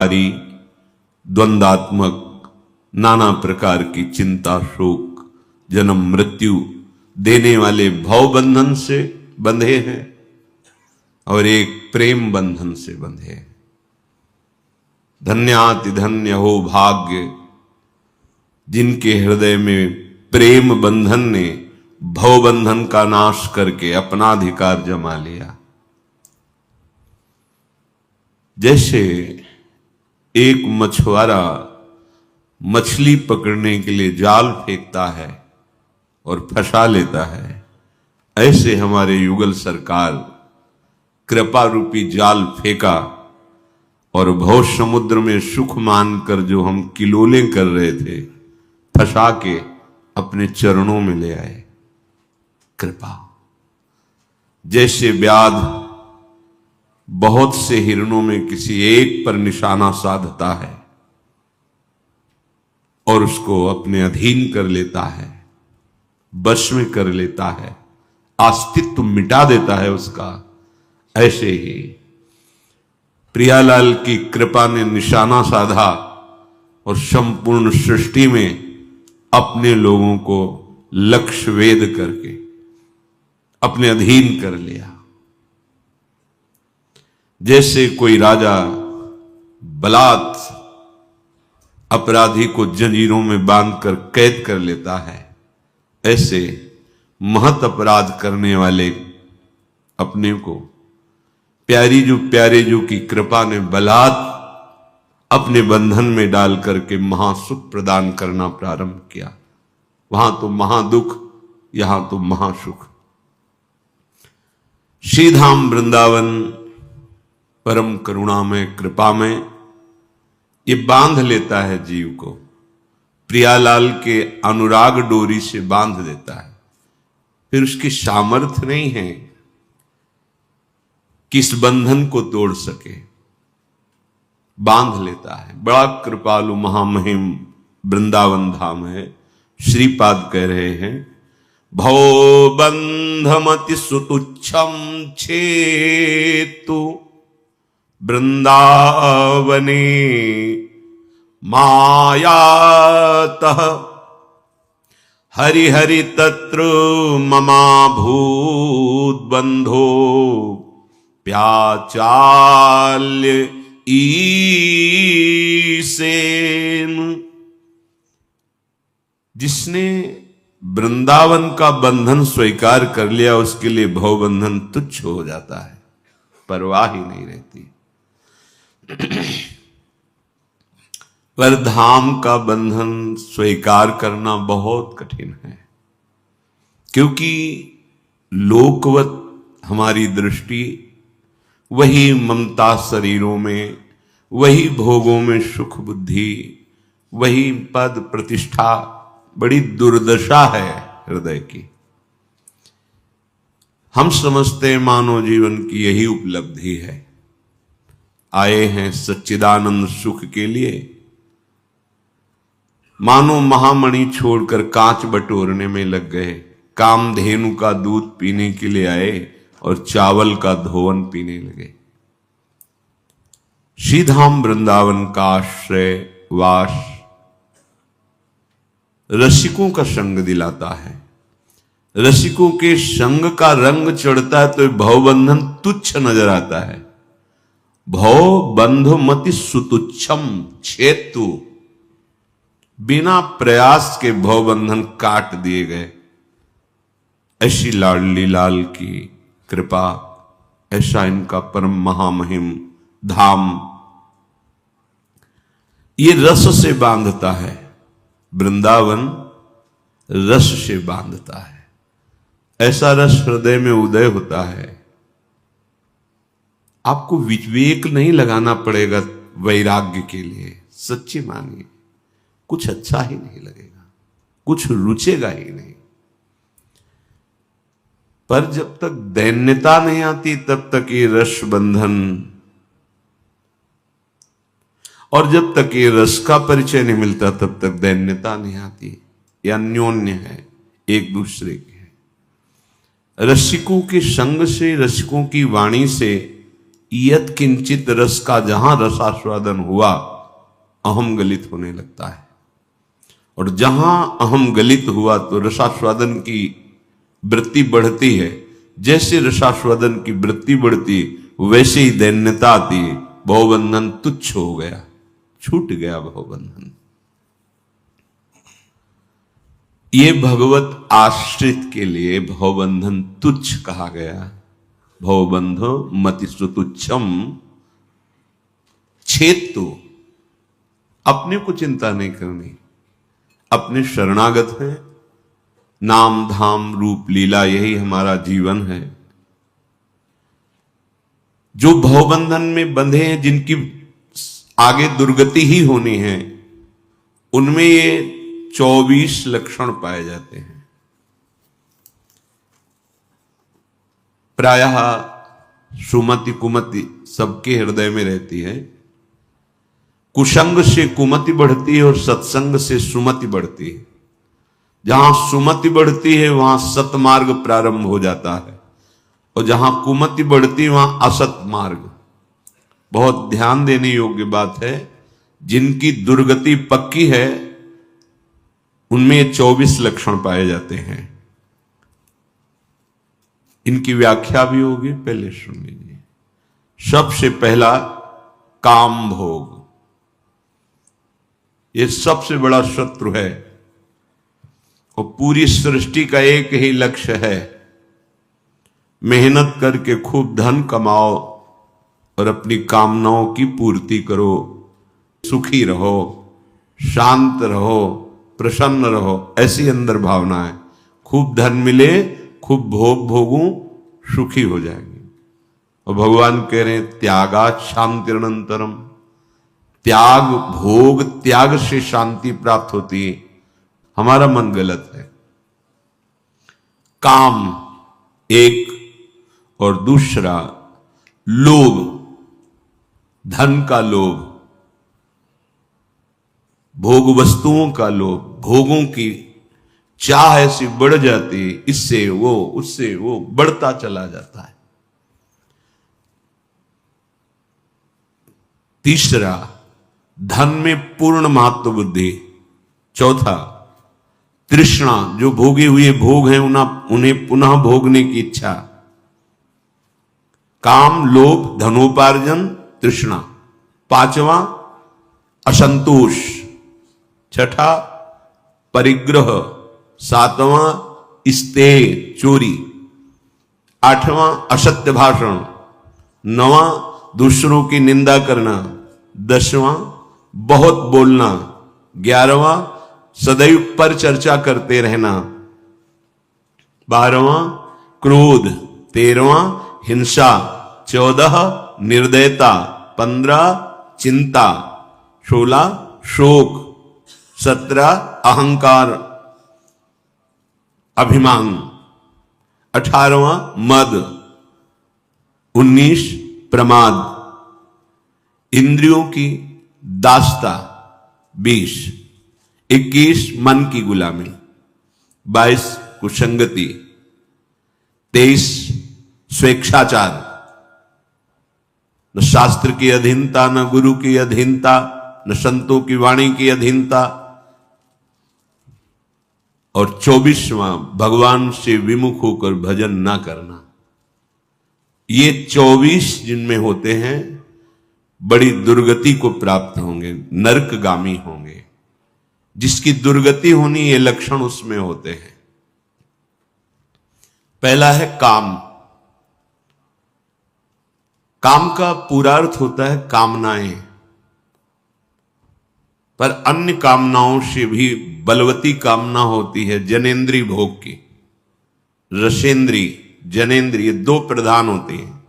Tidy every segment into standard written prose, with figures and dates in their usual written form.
सारी द्वंद्वात्मक नाना प्रकार की चिंता, शोक, जन्म मृत्यु देने वाले भव बंधन से बंधे हैं और एक प्रेम बंधन से बंधे हैं। धन्याति धन्य हो भाग्य जिनके हृदय में प्रेम बंधन ने भव बंधन का नाश करके अपना अधिकार जमा लिया। जैसे एक मछुआरा मछली पकड़ने के लिए जाल फेंकता है और फंसा लेता है, ऐसे हमारे युगल सरकार कृपा रूपी जाल फेंका और भव समुद्र में सुख मानकर जो हम किलोले कर रहे थे, फंसा के अपने चरणों में ले आए। कृपा। जैसे व्याध बहुत से हिरणों में किसी एक पर निशाना साधता है और उसको अपने अधीन कर लेता है, वश में कर लेता है, अस्तित्व मिटा देता है उसका, ऐसे ही प्रियालाल की कृपा ने निशाना साधा और संपूर्ण सृष्टि में अपने लोगों को लक्ष्य वेद करके अपने अधीन कर लिया। जैसे कोई राजा बलात् अपराधी को जंजीरों में बांधकर कैद कर लेता है, ऐसे महत अपराध करने वाले अपने को प्यारे जो की कृपा ने बलात् अपने बंधन में डाल करके महासुख प्रदान करना प्रारंभ किया। वहां तो महादुख, यहां तो महासुख। श्रीधाम वृंदावन परम करुणामय कृपामय ये बांध लेता है जीव को, प्रियालाल के अनुराग डोरी से बांध देता है। फिर उसकी सामर्थ्य नहीं है कि इस बंधन को तोड़ सके, बांध लेता है। बड़ा कृपालु महामहिम वृंदावन धाम है। श्रीपाद कह रहे हैं, भव बंधमति सुतुच्छम छेतु वृंदावने मायातः हरि हरि तत्र ममा भूत बंधो प्याचाल्य ईसेन। जिसने वृंदावन का बंधन स्वीकार कर लिया उसके लिए भवबंधन तुच्छ हो जाता है, परवाह ही नहीं रहती। पर धाम का बंधन स्वीकार करना बहुत कठिन है, क्योंकि लोकवत हमारी दृष्टि वही ममता शरीरों में, वही भोगों में सुख बुद्धि, वही पद प्रतिष्ठा, बड़ी दुर्दशा है हृदय की। हम समझते मानव जीवन की यही उपलब्धि है, आए हैं सच्चिदानंद सुख के लिए, मानो महामणि छोड़कर कांच बटोरने में लग गए, कामधेनु का दूध पीने के लिए आए और चावल का धोवन पीने लगे। श्रीधाम वृंदावन का आश्रय वास रसिकों का संग दिलाता है। रसिकों के संग का रंग चढ़ता है तो भवबंधन तुच्छ नजर आता है। भव बंधुमति सुतुच्छम छेतु, बिना प्रयास के भवबंधन काट दिए गए। ऐसी लाडली लाल की कृपा, ऐसा इनका परम महामहिम धाम ये रस से बांधता है। वृंदावन रस से बांधता है। ऐसा रस हृदय में उदय होता है, आपको विवेक नहीं लगाना पड़ेगा वैराग्य के लिए। सच्ची मानिए, कुछ अच्छा ही नहीं लगेगा, कुछ रुचेगा ही नहीं। पर जब तक दैन्यता नहीं आती तब तक ये रस बंधन, और जब तक ये रस का परिचय नहीं मिलता तब तक दैन्यता नहीं आती। ये अन्योन्य है, एक दूसरे के है। रसिकों के संग से, रसिकों की वाणी से यत किंचित रस का जहां रसास्वादन हुआ, अहम गलित होने लगता है। और जहां अहम गलित हुआ तो रसास्वादन की वृत्ति बढ़ती है। जैसे रसास्वादन की वृत्ति बढ़ती वैसे ही दैन्यता आती, भवबंधन तुच्छ हो गया, छूट गया भवबंधन। ये भगवत आश्रित के लिए भवबंधन तुच्छ कहा गया। भवबंधो मतिस्तु तुच्छम, छेद तो अपने को चिंता नहीं करनी, अपने शरणागत है। नाम धाम रूप लीला यही हमारा जीवन है। जो भवबंधन में बंधे हैं, जिनकी आगे दुर्गति ही होनी है, उनमें ये 24 लक्षण पाए जाते हैं। प्रायः सुमति कुमति सबके हृदय में रहती है। कुसंग से कुमति बढ़ती है और सत्संग से सुमति बढ़ती है। जहां सुमति बढ़ती है वहां सतमार्ग प्रारंभ हो जाता है, और जहां कुमति बढ़ती है वहां असत मार्ग। बहुत ध्यान देने योग्य बात है। जिनकी दुर्गति पक्की है उनमें 24 लक्षण पाए जाते हैं। इनकी व्याख्या भी होगी, पहले सुन लीजिए। सबसे पहला काम भोग, ये सबसे बड़ा शत्रु है। और पूरी सृष्टि का एक ही लक्ष्य है, मेहनत करके खूब धन कमाओ और अपनी कामनाओं की पूर्ति करो, सुखी रहो, शांत रहो, प्रसन्न रहो, ऐसी अंदर भावना है। खूब धन मिले, खूब भोग भोगूं, सुखी हो जाएंगे। और भगवान कह रहे हैं त्यागात शांतिरनंतरम, त्याग भोग त्याग से शांति प्राप्त होती है। हमारा मन गलत है। काम एक, और दूसरा लोभ, धन का लोभ, भोग वस्तुओं का लोभ, भोगों की चाह ऐसी बढ़ जाती, इससे वो उससे वो बढ़ता चला जाता है। तीसरा धन में पूर्ण महत्व बुद्धि। चौथा तृष्णा, जो भोगे हुए भोग हैं उन्हें पुनः भोगने की इच्छा। काम लोभ धनोपार्जन तृष्णा। पांचवा असंतोष। छठा परिग्रह। सातवां स्तेय चोरी। आठवां असत्य भाषण। नवां दूसरों की निंदा करना। 10वां बहुत बोलना। 11वां सदैव पर चर्चा करते रहना। 12वां क्रोध। 13वां हिंसा। 14 निर्दयता। 15 चिंता। 16 शोक। 17 अहंकार अभिमान। 18वां मद। 19 प्रमाद। इंद्रियों की दास्ता 20। 21 मन की गुलामी। 22 कुसंगति। 23 स्वेच्छाचार। न शास्त्र की अधीनता, न गुरु की अधीनता, न संतों की वाणी की अधीनता। और 24वां भगवान से विमुख होकर भजन ना करना। ये 24 जिनमें होते हैं बड़ी दुर्गति को प्राप्त होंगे, नरकगामी होंगे। जिसकी दुर्गति होनी ये लक्षण उसमें होते हैं। पहला है काम। काम का पूरा अर्थ होता है कामनाएं, पर अन्य कामनाओं से भी बलवती कामना होती है जनेन्द्रीय भोग की। रसेंद्रीय जनेन्द्रीय दो प्रधान होती हैं।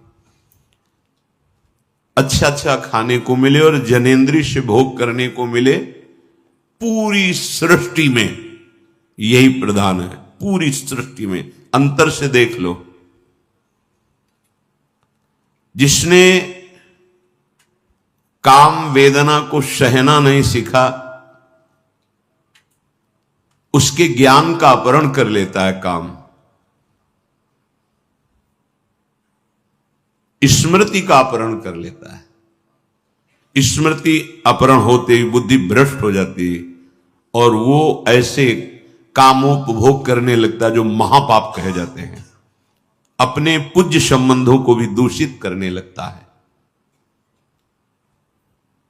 अच्छा अच्छा खाने को मिले और जनेन्द्रीय से भोग करने को मिले। पूरी सृष्टि में यही प्रधान है। पूरी सृष्टि में अंतर से देख लो। जिसने काम वेदना को सहना नहीं सीखा, उसके ज्ञान का अपहरण कर लेता है काम। स्मृति का अपहरण कर लेता है। स्मृति अपहरण होते ही बुद्धि भ्रष्ट हो जाती है और वो ऐसे कामोपभोग करने लगता है जो महापाप कहे जाते हैं। अपने पूज्य संबंधों को भी दूषित करने लगता है।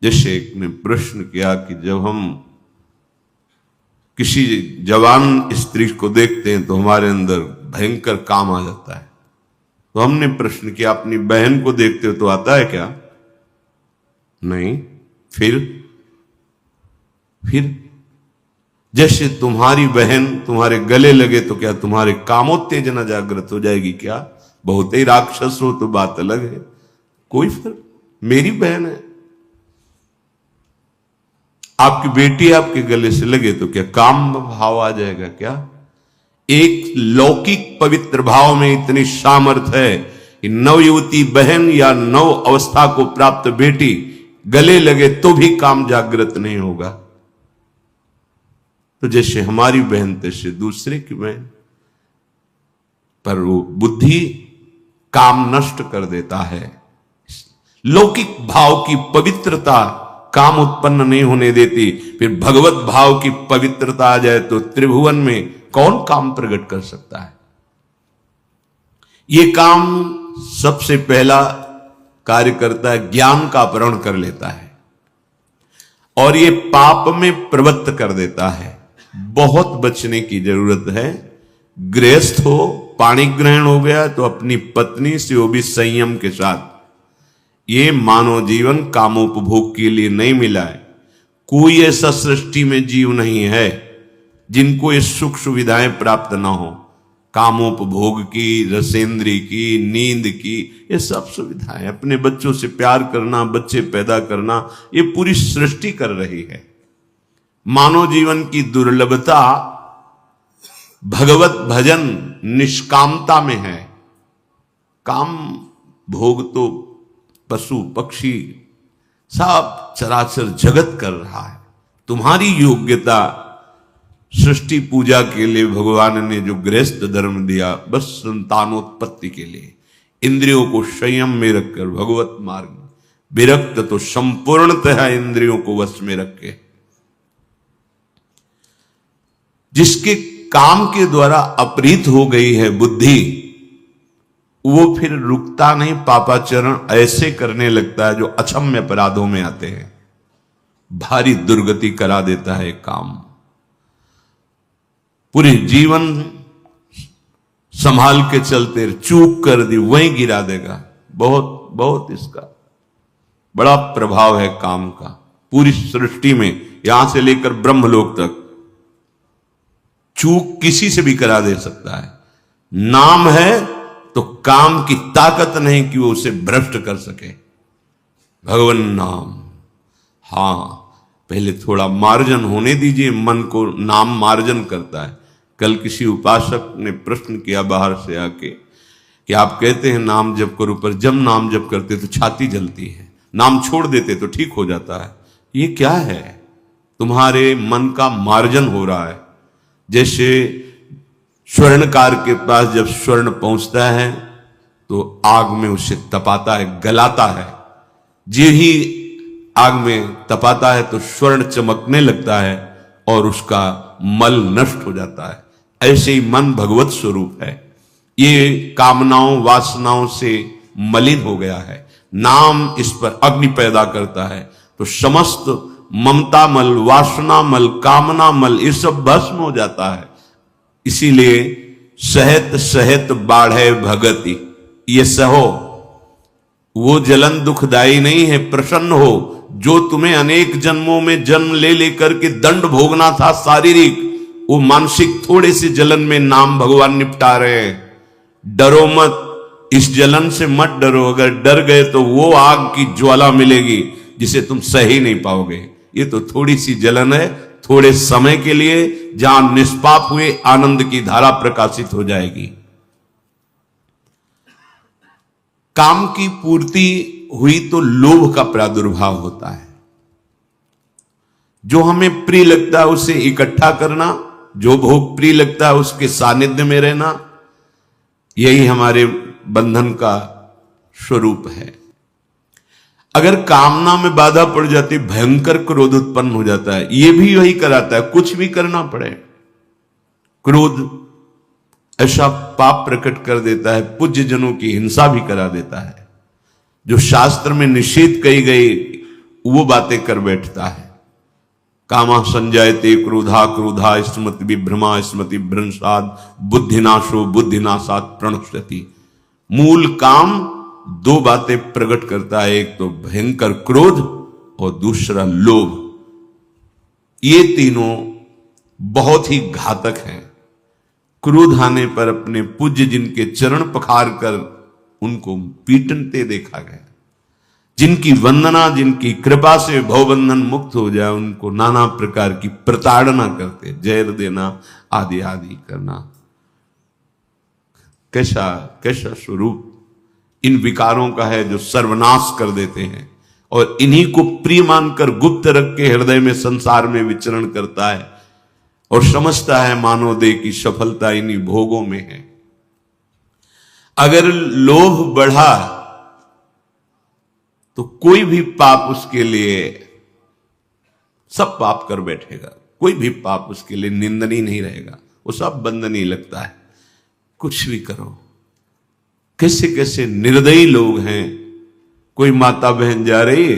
जैसे एक ने प्रश्न किया कि जब हम किसी जवान स्त्री को देखते हैं तो हमारे अंदर भयंकर काम आ जाता है। तो हमने प्रश्न किया, अपनी बहन को देखते हो तो आता है क्या? नहीं। फिर जैसे तुम्हारी बहन तुम्हारे गले लगे तो क्या तुम्हारे कामोत्तेजना जागृत हो जाएगी क्या? बहुत ही राक्षस हो तो बात अलग है, कोई फर्क। मेरी बहन है। आपकी बेटी आपके गले से लगे तो क्या काम भाव आ जाएगा क्या? एक लौकिक पवित्र भाव में इतनी सामर्थ है कि नवयुवती बहन या नव अवस्था को प्राप्त बेटी गले लगे तो भी काम जागृत नहीं होगा। तो जैसे हमारी बहन तैसे दूसरे की बहन, पर वो बुद्धि काम नष्ट कर देता है। लौकिक भाव की पवित्रता काम उत्पन्न नहीं होने देती। फिर भगवत भाव की पवित्रता आ जाए तो त्रिभुवन में कौन काम प्रकट कर सकता है? ये काम सबसे पहला कार्य करता है, ज्ञान का अपहरण कर लेता है और ये पाप में प्रवृत्त कर देता है। बहुत बचने की जरूरत है। गृहस्थ हो, पाणी ग्रहण हो गया तो अपनी पत्नी से वो भी संयम के साथ। ये मानव जीवन कामोपभोग के लिए नहीं मिला है। कोई ऐसा सृष्टि में जीव नहीं है जिनको ये सुख सुविधाएं प्राप्त ना हो। कामोपभोग की, रसेंद्री की, नींद की, ये सब सुविधाएं, अपने बच्चों से प्यार करना, बच्चे पैदा करना, ये पूरी सृष्टि कर रही है। मानव जीवन की दुर्लभता भगवत भजन निष्कामता में है। काम भोग तो पशु पक्षी सब चराचर जगत कर रहा है। तुम्हारी योग्यता सृष्टि पूजा के लिए भगवान ने जो गृहस्थ धर्म दिया, बस संतानोत्पत्ति के लिए। इंद्रियों को संयम में रखकर भगवत मार्ग, विरक्त तो संपूर्णतः इंद्रियों को वश में रखे। जिसके काम के द्वारा अपहृत हो गई है बुद्धि, वो फिर रुकता नहीं, पापाचरण ऐसे करने लगता है जो अक्षम्य अपराधों में आते हैं। भारी दुर्गति करा देता है काम। पूरे जीवन संभाल के चलते चूक कर दी वहीं गिरा देगा। बहुत बहुत इसका बड़ा प्रभाव है काम का पूरी सृष्टि में, यहां से लेकर ब्रह्मलोक तक। चूक किसी से भी करा दे सकता है। नाम है तो काम की ताकत नहीं कि वो उसे भ्रष्ट कर सके। भगवान नाम, हां, पहले थोड़ा मार्जन होने दीजिए। मन को नाम मार्जन करता है। कल किसी उपासक ने प्रश्न किया बाहर से आके कि आप कहते हैं नाम जप करो, पर जब नाम जप करते तो छाती जलती है, नाम छोड़ देते तो ठीक हो जाता है। ये क्या है? तुम्हारे मन का मार्जन हो रहा है। जैसे स्वर्णकार के पास जब स्वर्ण पहुंचता है तो आग में उसे तपाता है, गलाता है। जे ही आग में तपाता है तो स्वर्ण चमकने लगता है और उसका मल नष्ट हो जाता है। ऐसे ही मन भगवत स्वरूप है। ये कामनाओं वासनाओं से मलिन हो गया है। नाम इस पर अग्नि पैदा करता है तो समस्त ममता मल, वासना मल, कामना मल, ये सब भस्म हो जाता है। इसीलिए सहत सहत बाढ़े भगति, ये सहो। वो जलन दुखदाई नहीं है, प्रसन्न हो। जो तुम्हें अनेक जन्मों में जन्म ले लेकर के दंड भोगना था शारीरिक, वो मानसिक थोड़े से जलन में नाम भगवान निपटा रहे हैं। डरो मत, इस जलन से मत डरो। अगर डर गए तो वो आग की ज्वाला मिलेगी जिसे तुम सह ही नहीं पाओगे। ये तो थोड़ी सी जलन है, थोड़े समय के लिए, जहां निष्पाप हुए आनंद की धारा प्रकाशित हो जाएगी। काम की पूर्ति हुई तो लोभ का प्रादुर्भाव होता है। जो हमें प्रिय लगता है उसे इकट्ठा करना, जो भोग प्रिय लगता है उसके सानिध्य में रहना, यही हमारे बंधन का स्वरूप है। अगर कामना में बाधा पड़ जाती, भयंकर क्रोध उत्पन्न हो जाता है। यह भी वही कराता है, कुछ भी करना पड़े। क्रोध ऐसा पाप प्रकट कर देता है, पूज्य जनों की हिंसा भी करा देता है। जो शास्त्र में निषेध कही गई वो बातें कर बैठता है। कामा संजायते क्रोधा, क्रोधा स्मृति विभ्रमा, स्मृति भ्रंशाद, बुद्धिनाशो बुद्धिनाशात प्रणश्यति। मूल काम दो बातें प्रकट करता है, एक तो भयंकर क्रोध और दूसरा लोभ। ये तीनों बहुत ही घातक हैं। क्रोध आने पर अपने पूज्य जिनके चरण पखार कर उनको पीटते देखा गया। जिनकी वंदना, जिनकी कृपा से भवबंधन मुक्त हो जाए, उनको नाना प्रकार की प्रताड़ना करते, जहर देना आदि आदि करना। कैसा कैसा स्वरूप इन विकारों का है जो सर्वनाश कर देते हैं, और इन्हीं को प्रिय मानकर गुप्त रख के हृदय में संसार में विचरण करता है और समझता है मानव देह की सफलता इन्हीं भोगों में है। अगर लोभ बढ़ा तो कोई भी पाप उसके लिए, सब पाप कर बैठेगा, कोई भी पाप उसके लिए निंदनीय नहीं रहेगा, वो सब बंदनीय लगता है। कुछ भी करो। कैसे कैसे निर्दयी लोग हैं। कोई माता बहन जा रही है,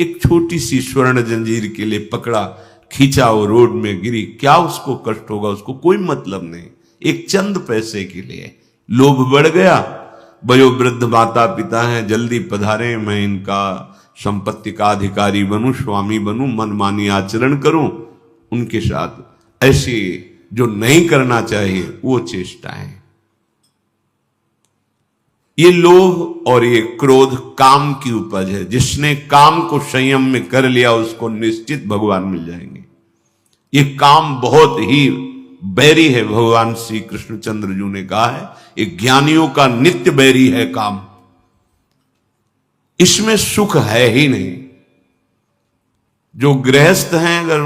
एक छोटी सी स्वर्ण जंजीर के लिए पकड़ा, खींचा, वो रोड में गिरी, क्या उसको कष्ट होगा? उसको कोई मतलब नहीं, एक चंद पैसे के लिए लोभ बढ़ गया। वयोवृद्ध माता पिता हैं, जल्दी पधारे, मैं इनका संपत्ति का अधिकारी बनूं, स्वामी बनूं, मनमानी आचरण करूं, उनके साथ ऐसी जो नहीं करना चाहिए वो चेष्टाएं। ये लोभ और ये क्रोध काम की उपज है। जिसने काम को संयम में कर लिया उसको निश्चित भगवान मिल जाएंगे। ये काम बहुत ही बैरी है। भगवान श्री कृष्णचंद्र जी ने कहा है, ये ज्ञानियों का नित्य बैरी है काम। इसमें सुख है ही नहीं। जो गृहस्थ हैं, अगर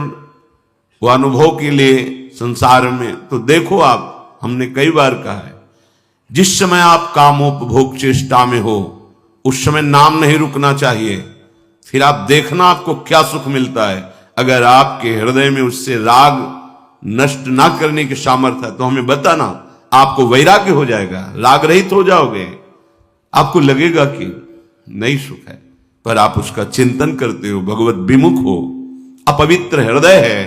वो अनुभव के लिए संसार में, तो देखो आप, हमने कई बार कहा है, जिस समय आप कामोपभोग चेष्टा में हो उस समय नाम नहीं रुकना चाहिए। फिर आप देखना आपको क्या सुख मिलता है। अगर आपके हृदय में उससे राग नष्ट ना करने की सामर्थ्य है तो हमें बताना, आपको वैराग्य हो जाएगा, राग रहित हो जाओगे। आपको लगेगा कि नहीं सुख है, पर आप उसका चिंतन करते हो, भगवत विमुख हो, अपवित्र हृदय है,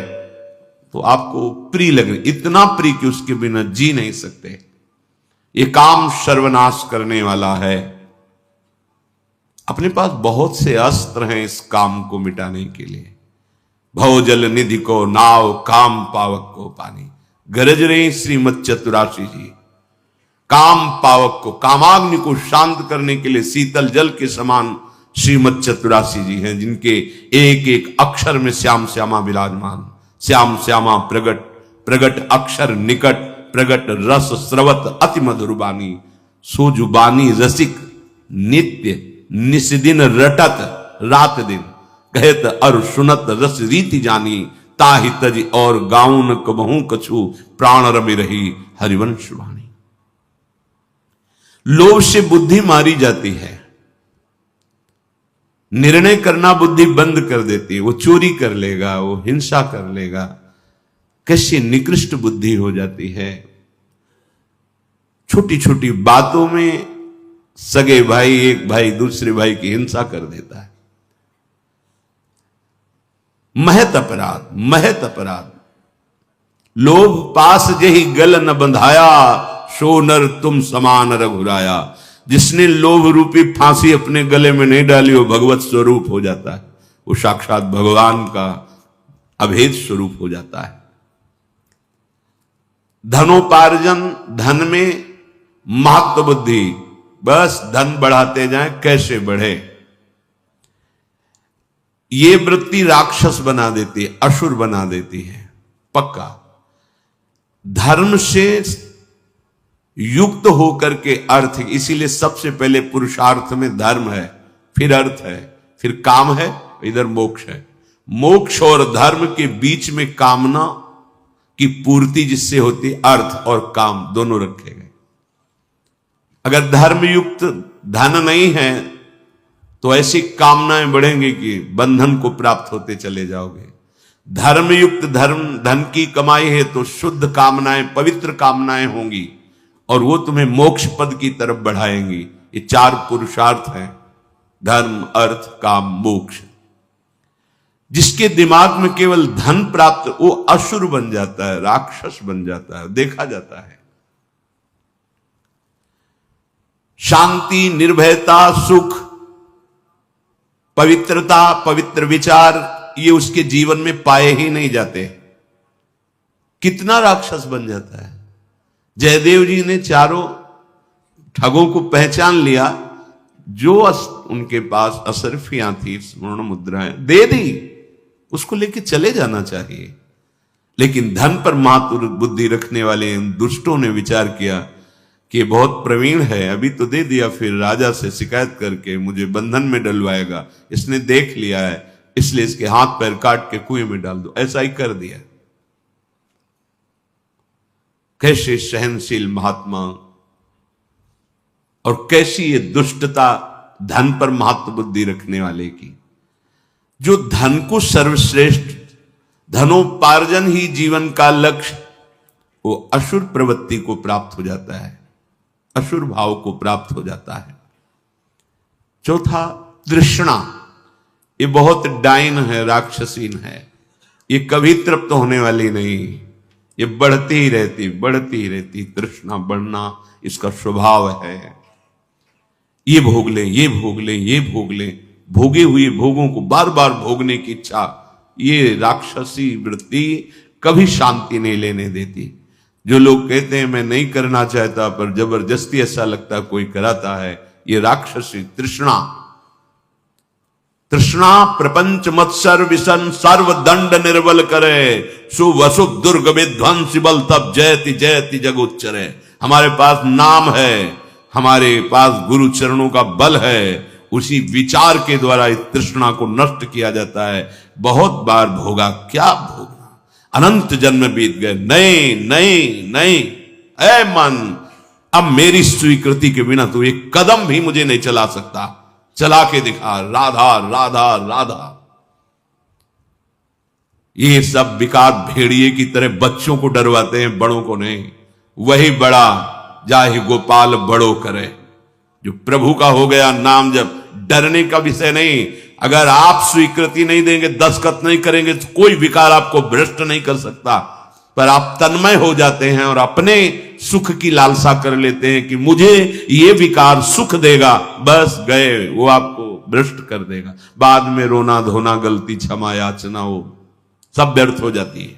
तो आपको प्रिय लगे, इतना प्रिय कि उसके बिना जी नहीं सकते। ये काम सर्वनाश करने वाला है। अपने पास बहुत से अस्त्र हैं इस काम को मिटाने के लिए। भव जल निधि को नाव, काम पावक को पानी। गरज रहे श्रीमद चतुराशी जी। काम पावक को, कामाग्नि को शांत करने के लिए शीतल जल के समान श्रीमद चतुराशी जी हैं, जिनके एक एक अक्षर में श्याम श्यामा विराजमान। श्याम श्यामा प्रगट, प्रगट अक्षर निकट, प्रगट रस स्रवत अति मधुर बानी। सोजुबानी रसिक नित्य निस्दिन रटत रात दिन। कहत अर सुनत रस रीति जानी, ताहि तज और गाउन कबहू कछु, प्राण रमि रही हरिवंश वाणी। लोभ से बुद्धि मारी जाती है। निर्णय करना बुद्धि बंद कर देती है। वो चोरी कर लेगा, वो हिंसा कर लेगा। कैसी निकृष्ट बुद्धि हो जाती है। छोटी छोटी बातों में सगे भाई, एक भाई दूसरे भाई की हिंसा कर देता है। महत अपराध, महत अपराध। लोभ पास जही गल न बंधाया, सो नर तुम समान रघुराया। जिसने लोभ रूपी फांसी अपने गले में नहीं डाली वो भगवत स्वरूप हो जाता है। वो साक्षात भगवान का अभेद स्वरूप हो जाता है। धनोपार्जन, धन में महत्व बुद्धि, बस धन बढ़ाते जाएं, कैसे बढ़े। ये वृत्ति राक्षस बना देती है, असुर बना देती है पक्का। धर्म से युक्त होकर के अर्थ, इसीलिए सबसे पहले पुरुषार्थ में धर्म है, फिर अर्थ है, फिर काम है, इधर मोक्ष है। मोक्ष और धर्म के बीच में कामना की पूर्ति जिससे होती, अर्थ और काम दोनों रखे गए। अगर धर्म युक्त धन नहीं है तो ऐसी कामनाएं बढ़ेंगी कि बंधन को प्राप्त होते चले जाओगे। धर्मयुक्त धन की कमाई है तो शुद्ध कामनाएं, पवित्र कामनाएं होंगी और वो तुम्हें मोक्ष पद की तरफ बढ़ाएंगी। ये 4 पुरुषार्थ हैं, धर्म, अर्थ, काम, मोक्ष। जिसके दिमाग में केवल धन प्राप्त, वो असुर बन जाता है, राक्षस बन जाता है, देखा जाता है। शांति, निर्भयता, सुख, पवित्रता, पवित्र विचार, ये उसके जीवन में पाए ही नहीं जाते। कितना राक्षस बन जाता है। जयदेव जी ने चारों ठगों को पहचान लिया, जो उनके पास असरफियां थी, स्वर्ण मुद्राएं दे दी, उसको लेके चले जाना चाहिए। लेकिन धन पर मातुर बुद्धि रखने वाले इन दुष्टों ने विचार किया कि बहुत प्रवीण है, अभी तो दे दिया, फिर राजा से शिकायत करके मुझे बंधन में डलवाएगा, इसने देख लिया है, इसलिए इसके हाथ पैर काट के कुएं में डाल दो। ऐसा ही कर दिया। कैसे सहनशील महात्मा और कैसी ये दुष्टता धन पर महत्व बुद्धि रखने वाले की। जो धन को सर्वश्रेष्ठ, धनोपार्जन ही जीवन का लक्ष्य, वो असुर प्रवृत्ति को प्राप्त हो जाता है, असुर भाव को प्राप्त हो जाता है। चौथा, तृष्णा। ये बहुत डाइन है, राक्षसीन है, ये कभी तृप्त होने वाली नहीं, ये बढ़ती ही रहती। तृष्णा बढ़ना इसका स्वभाव है। ये भोग ले, ये भोग ले, ये भोग ले, भोगे हुए भोगों को बार बार भोगने की इच्छा, ये राक्षसी वृत्ति कभी शांति नहीं लेने देती। जो लोग कहते हैं मैं नहीं करना चाहता पर जबरदस्ती ऐसा लगता कोई कराता है, ये राक्षसी तृष्णा। तृष्णा प्रपंच मत्सर विसन सर्व दंड निर्बल करे, शुभ अशुभ दुर्ग विध्वंस बल तब जयति जयति जग उच्चरे। हमारे पास नाम है, हमारे पास गुरु चरणों का बल है, उसी विचार के द्वारा इस तृष्णा को नष्ट किया जाता है। बहुत बार भोगा, क्या भोगा, अनंत जन्म बीत गए, नहीं, ऐ मन, अब मेरी स्वीकृति के बिना तू एक कदम भी मुझे नहीं चला सकता, चला के दिखा, राधा राधा राधा। ये सब विकार भेड़िए की तरह बच्चों को डरवाते हैं, बड़ों को नहीं। वही बड़ा जाहि गोपाल बड़ो करे, जो प्रभु का हो गया नाम जब, डरने का विषय नहीं। अगर आप स्वीकृति नहीं देंगे, दस्तखत नहीं करेंगे, तो कोई विकार आपको भ्रष्ट नहीं कर सकता। पर आप तन्मय हो जाते हैं और अपने सुख की लालसा कर लेते हैं कि मुझे ये विकार सुख देगा, बस गए, वो आपको भ्रष्ट कर देगा। बाद में रोना धोना, गलती क्षमा याचना, वो सब व्यर्थ हो जाती है।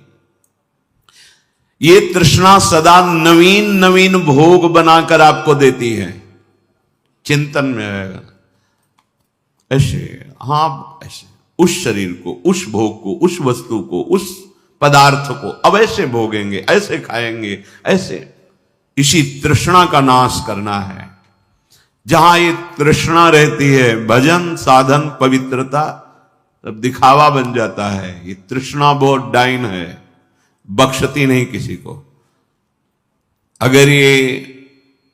ये तृष्णा सदा नवीन नवीन भोग बनाकर आपको देती है। चिंतन में आएगा ऐसे, हाँ ऐसे, उस शरीर को, उस भोग को, उस वस्तु को, उस पदार्थ को अब ऐसे भोगेंगे, ऐसे खाएंगे, ऐसे। इसी तृष्णा का नाश करना है। जहां ये तृष्णा रहती है, भजन साधन पवित्रता तब दिखावा बन जाता है। ये तृष्णा बहुत डाइन है, बख्शती नहीं किसी को। अगर ये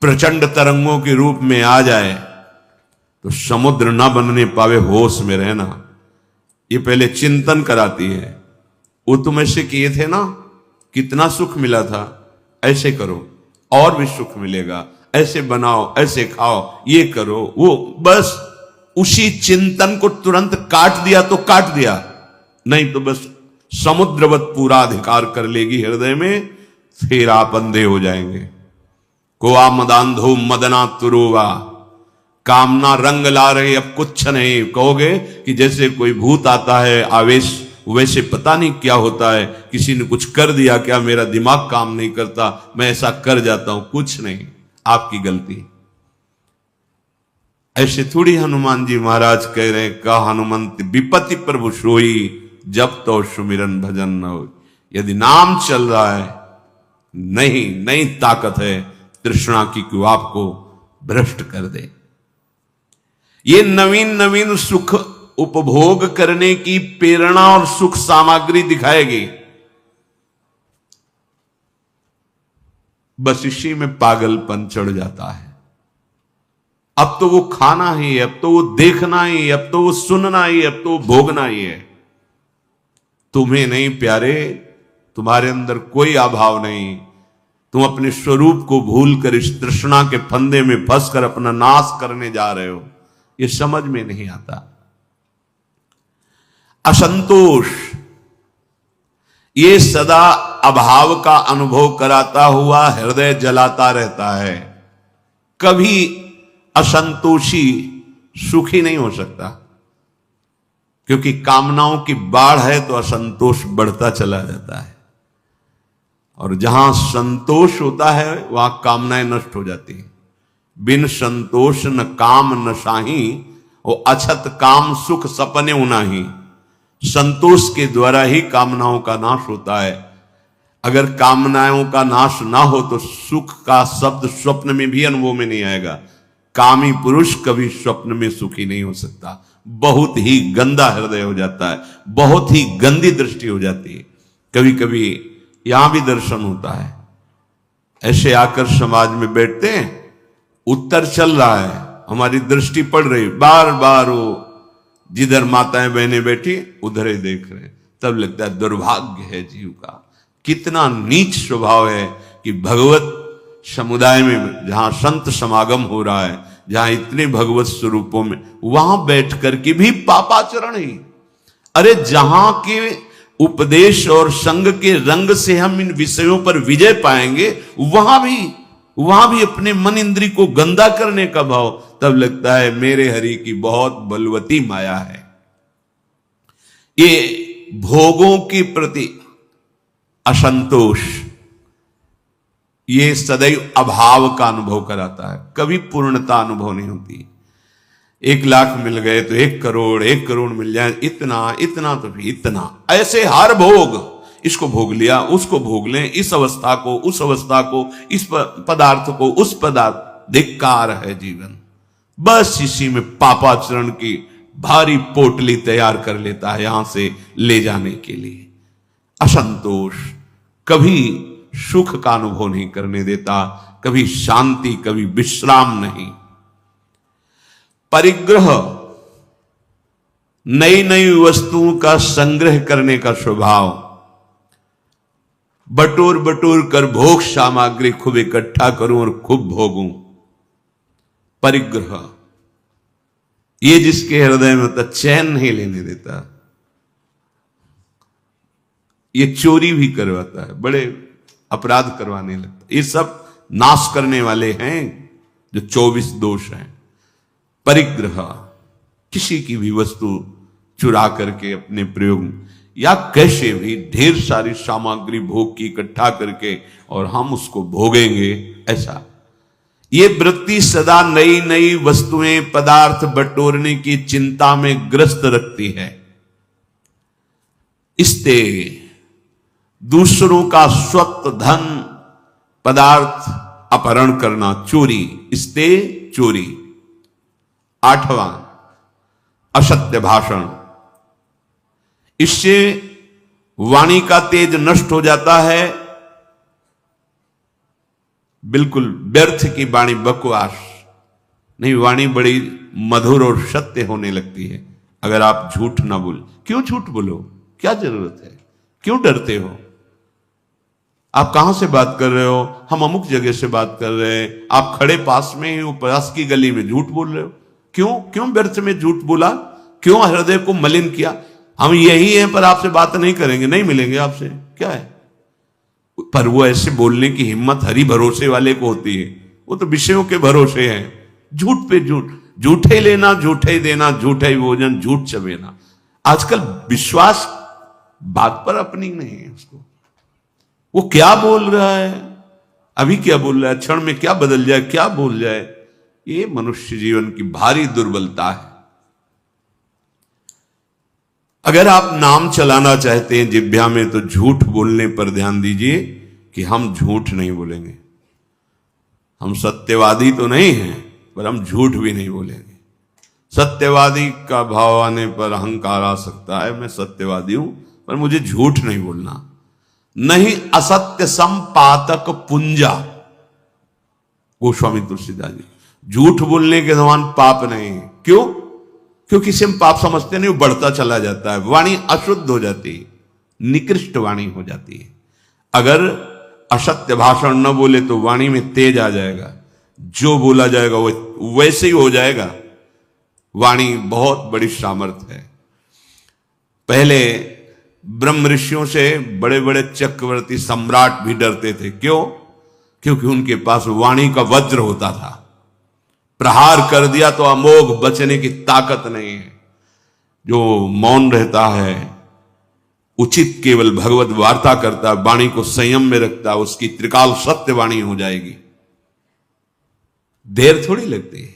प्रचंड तरंगों के रूप में आ जाए तो समुद्र ना बनने पावे, होश में रहना। ये पहले चिंतन कराती है। वो तुम ऐसे किए थे ना, कितना सुख मिला था, ऐसे करो और भी सुख मिलेगा, ऐसे बनाओ, ऐसे खाओ, ये करो, वो बस उसी चिंतन को तुरंत काट दिया तो काट दिया, नहीं तो बस समुद्रवत पूरा अधिकार कर लेगी हृदय में, फिर आप अंधे हो जाएंगे। कोआ मदांधो मदना तुरुवा, कामना रंग ला रही, अब कुछ नहीं कहोगे कि जैसे कोई भूत आता है आवेश, वैसे पता नहीं क्या होता है, किसी ने कुछ कर दिया क्या, मेरा दिमाग काम नहीं करता, मैं ऐसा कर जाता हूं, कुछ नहीं, आपकी गलती। ऐसे थोड़ी हनुमान जी महाराज कह रहे हैं, का हनुमंत विपत्ति प्रभु सोई, जब तो सुमिरन भजन न हो। यदि नाम चल रहा है, नहीं ताकत है तृष्णा की कि आपको भ्रष्ट कर दे। ये नवीन नवीन सुख उपभोग करने की प्रेरणा और सुख सामग्री दिखाएगी, बस इसी में पागलपन चढ़ जाता है। अब तो वो खाना ही है, अब तो वो देखना ही, अब तो वो सुनना ही, अब तो वो भोगना ही है। तुम्हें नहीं प्यारे, तुम्हारे अंदर कोई अभाव नहीं। तुम अपने स्वरूप को भूलकर इस तृष्णा के फंदे में फंसकर अपना नाश करने जा रहे हो। ये समझ में नहीं आता। असंतोष ये सदा अभाव का अनुभव कराता हुआ हृदय जलाता रहता है। कभी असंतोषी सुखी नहीं हो सकता, क्योंकि कामनाओं की बाढ़ है तो असंतोष बढ़ता चला जाता है। और जहां संतोष होता है वहां कामनाएं नष्ट हो जाती हैं। बिन संतोष न काम न साही, वो अछत काम सुख सपने उनाही। संतोष के द्वारा ही कामनाओं का नाश होता है। अगर कामनाओं का नाश ना हो तो सुख का शब्द स्वप्न में भी अनुभव में नहीं आएगा। कामी पुरुष कभी स्वप्न में सुखी नहीं हो सकता। बहुत ही गंदा हृदय हो जाता है, बहुत ही गंदी दृष्टि हो जाती है। कभी कभी यहां भी दर्शन होता है, ऐसे आकर समाज में बैठते हैं, उत्तर चल रहा है, हमारी दृष्टि पड़ रही, बार बार वो जिधर माताएं बहनें बैठी उधर ही देख रहे हैं। तब लगता है दुर्भाग्य है जीव का, कितना नीच स्वभाव है कि भगवत समुदाय में जहां संत समागम हो रहा है, जहां इतने भगवत स्वरूपों में, वहां बैठ करके भी पापाचरण ही। अरे जहां के उपदेश और संग के रंग से हम इन विषयों पर विजय पाएंगे, वहां भी अपने मन इंद्री को गंदा करने का भाव। तब लगता है मेरे हरि की बहुत बलवती माया है। ये भोगों के प्रति असंतोष, ये सदैव अभाव का अनुभव कराता है, कभी पूर्णता अनुभव नहीं होती। 1 लाख मिल गए तो 1 करोड़, 1 करोड़ मिल जाए, इतना इतना तो भी इतना, ऐसे हर भोग, इसको भोग लिया, उसको भोग लें, इस अवस्था को, उस अवस्था को, इस पदार्थ को, उस पदार्थ। धिक्कार है जीवन। बस इसी में पापाचरण की भारी पोटली तैयार कर लेता है यहां से ले जाने के लिए। असंतोष कभी सुख का अनुभव नहीं करने देता, कभी शांति, कभी विश्राम नहीं। परिग्रह नई नई वस्तुओं का संग्रह करने का स्वभाव, बटोर बटोर कर भोग सामग्री खूब इकट्ठा करूं और खूब भोगूं। परिग्रह ये जिसके हृदय में होता, चैन नहीं लेने देता। ये चोरी भी करवाता है, बड़े अपराध करवाने लगता है। ये सब नाश करने वाले हैं जो 24 दोष हैं। परिग्रह किसी की भी वस्तु चुरा करके अपने प्रयोग, या कैसे भी ढेर सारी सामग्री भोग की इकट्ठा करके और हम उसको भोगेंगे, ऐसा। ये वृत्ति सदा नई नई वस्तुएं पदार्थ बटोरने की चिंता में ग्रस्त रखती है। इससे दूसरों का स्वत्व धन पदार्थ अपहरण करना, चोरी, इससे चोरी। 8वां असत्य भाषण, इससे वाणी का तेज नष्ट हो जाता है। बिल्कुल व्यर्थ की वाणी, बकवास नहीं, वाणी बड़ी मधुर और सत्य होने लगती है अगर आप झूठ ना बोल। क्यों झूठ बोलो, क्या जरूरत है, क्यों डरते हो? आप कहां से बात कर रहे हो? हम अमुक जगह से बात कर रहे हैं। आप खड़े पास में ही पास की गली में झूठ बोल रहे हो। क्यों व्यर्थ में झूठ बोला? क्यों हृदय को मलिन किया? हम यही हैं पर आपसे बात नहीं करेंगे, नहीं मिलेंगे आपसे, क्या है? पर वो ऐसे बोलने की हिम्मत हरि भरोसे वाले को होती है। वो तो विषयों के भरोसे हैं। झूठ पे झूठ, झूठे लेना, झूठे देना, झूठे भोजन, झूठ चबेना। आजकल विश्वास बात पर अपनी नहीं है उसको। वो क्या बोल रहा है, अभी क्या बोल रहा है, क्षण में क्या बदल जाए, क्या बोल जाए, ये मनुष्य जीवन की भारी दुर्बलता है। अगर आप नाम चलाना चाहते हैं जिह्वा में, तो झूठ बोलने पर ध्यान दीजिए कि हम झूठ नहीं बोलेंगे। हम सत्यवादी तो नहीं हैं, पर हम झूठ भी नहीं बोलेंगे। सत्यवादी का भाव आने पर अहंकार आ सकता है, मैं सत्यवादी हूं पर मुझे झूठ नहीं बोलना। नहीं असत्य संपातक पुंजा, गोस्वामी तुलसीदास जी। झूठ बोलने के समान पाप नहीं। क्यों? क्योंकि इसे हम पाप समझते नहीं, वो बढ़ता चला जाता है, वाणी अशुद्ध हो जाती है, निकृष्ट वाणी हो जाती है। अगर असत्य भाषण न बोले तो वाणी में तेज आ जाएगा, जो बोला जाएगा वो वैसे ही हो जाएगा। वाणी बहुत बड़ी सामर्थ्य है। पहले ब्रह्म ऋषियों से बड़े बड़े चक्रवर्ती सम्राट भी डरते थे। क्यों? क्योंकि उनके पास वाणी का वज्र होता था। प्रहार कर दिया तो अमोघ, बचने की ताकत नहीं है। जो मौन रहता है, उचित केवल भगवत वार्ता करता है, वाणी को संयम में रखता है, उसकी त्रिकाल सत्य वाणी हो जाएगी। देर थोड़ी लगती है।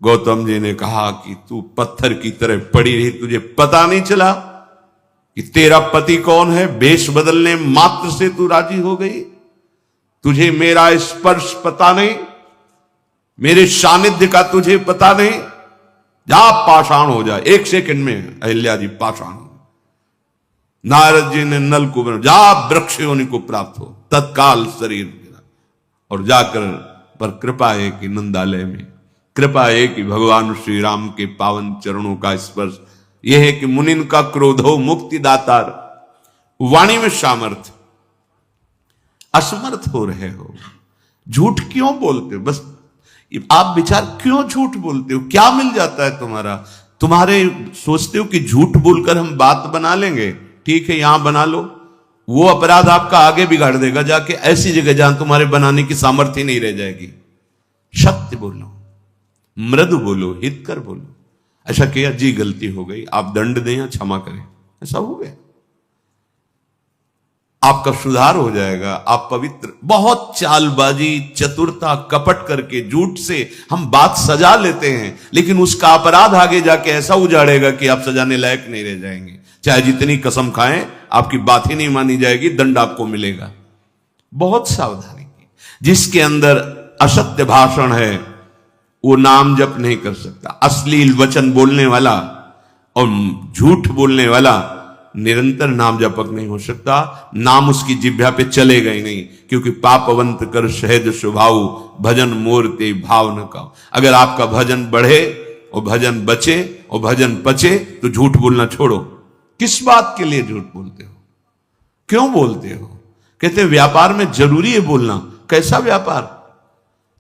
गौतम जी ने कहा कि तू पत्थर की तरह पड़ी रही, तुझे पता नहीं चला कि तेरा पति कौन है? वेश बदलने मात्र से तू राजी हो गई? तुझे मेरा स्पर्श पता नहीं, मेरे सानिध्य का तुझे पता नहीं? जा पाषाण हो जा। 1 सेकंड में अहिल्या जी पाषाण हो। नारद जी ने नल को बना, जा वृक्ष योनि को प्राप्त हो, तत्काल शरीर गिरा। और जाकर पर कृपा है कि नंदालय में कृपा है कि भगवान श्री राम के पावन चरणों का स्पर्श, यह है कि मुनिन का क्रोधो मुक्ति दातार। वाणी में सामर्थ्य। असमर्थ हो रहे हो, झूठ क्यों बोलते हो? बस आप विचार, क्यों झूठ बोलते हो? क्या मिल जाता है तुम्हारे सोचते हो कि झूठ बोलकर हम बात बना लेंगे, ठीक है यहां बना लो, वो अपराध आपका आगे बिगाड़ देगा जाके ऐसी जगह जहां तुम्हारे बनाने की सामर्थ्य नहीं रह जाएगी। सत्य बोलो, मृदु बोलो, हितकर बोलो। ऐसा किया, जी गलती हो गई, आप दंड दें या क्षमा करें, ऐसा हो गया, आपका सुधार हो जाएगा, आप पवित्र। बहुत चालबाजी, चतुरता, कपट करके झूठ से हम बात सजा लेते हैं, लेकिन उसका अपराध आगे जाके ऐसा उजाड़ेगा कि आप सजाने लायक नहीं रह जाएंगे। चाहे जितनी कसम खाएं, आपकी बात ही नहीं मानी जाएगी, दंड आपको मिलेगा। बहुत सावधानी की। जिसके अंदर असत्य भाषण है वो नाम जप नहीं कर सकता। अश्लील वचन बोलने वाला और झूठ बोलने वाला निरंतर नाम जपक नहीं हो सकता। नाम उसकी जिह्वा पे चलेगा ही नहीं, क्योंकि पापवंत कर सहज स्वभाव, भजन मोरते भाव न का। अगर आपका भजन बढ़े और भजन बचे और भजन पचे तो झूठ बोलना छोड़ो। किस बात के लिए झूठ बोलते हो? क्यों बोलते हो? कहते व्यापार में जरूरी है बोलना। कैसा व्यापार?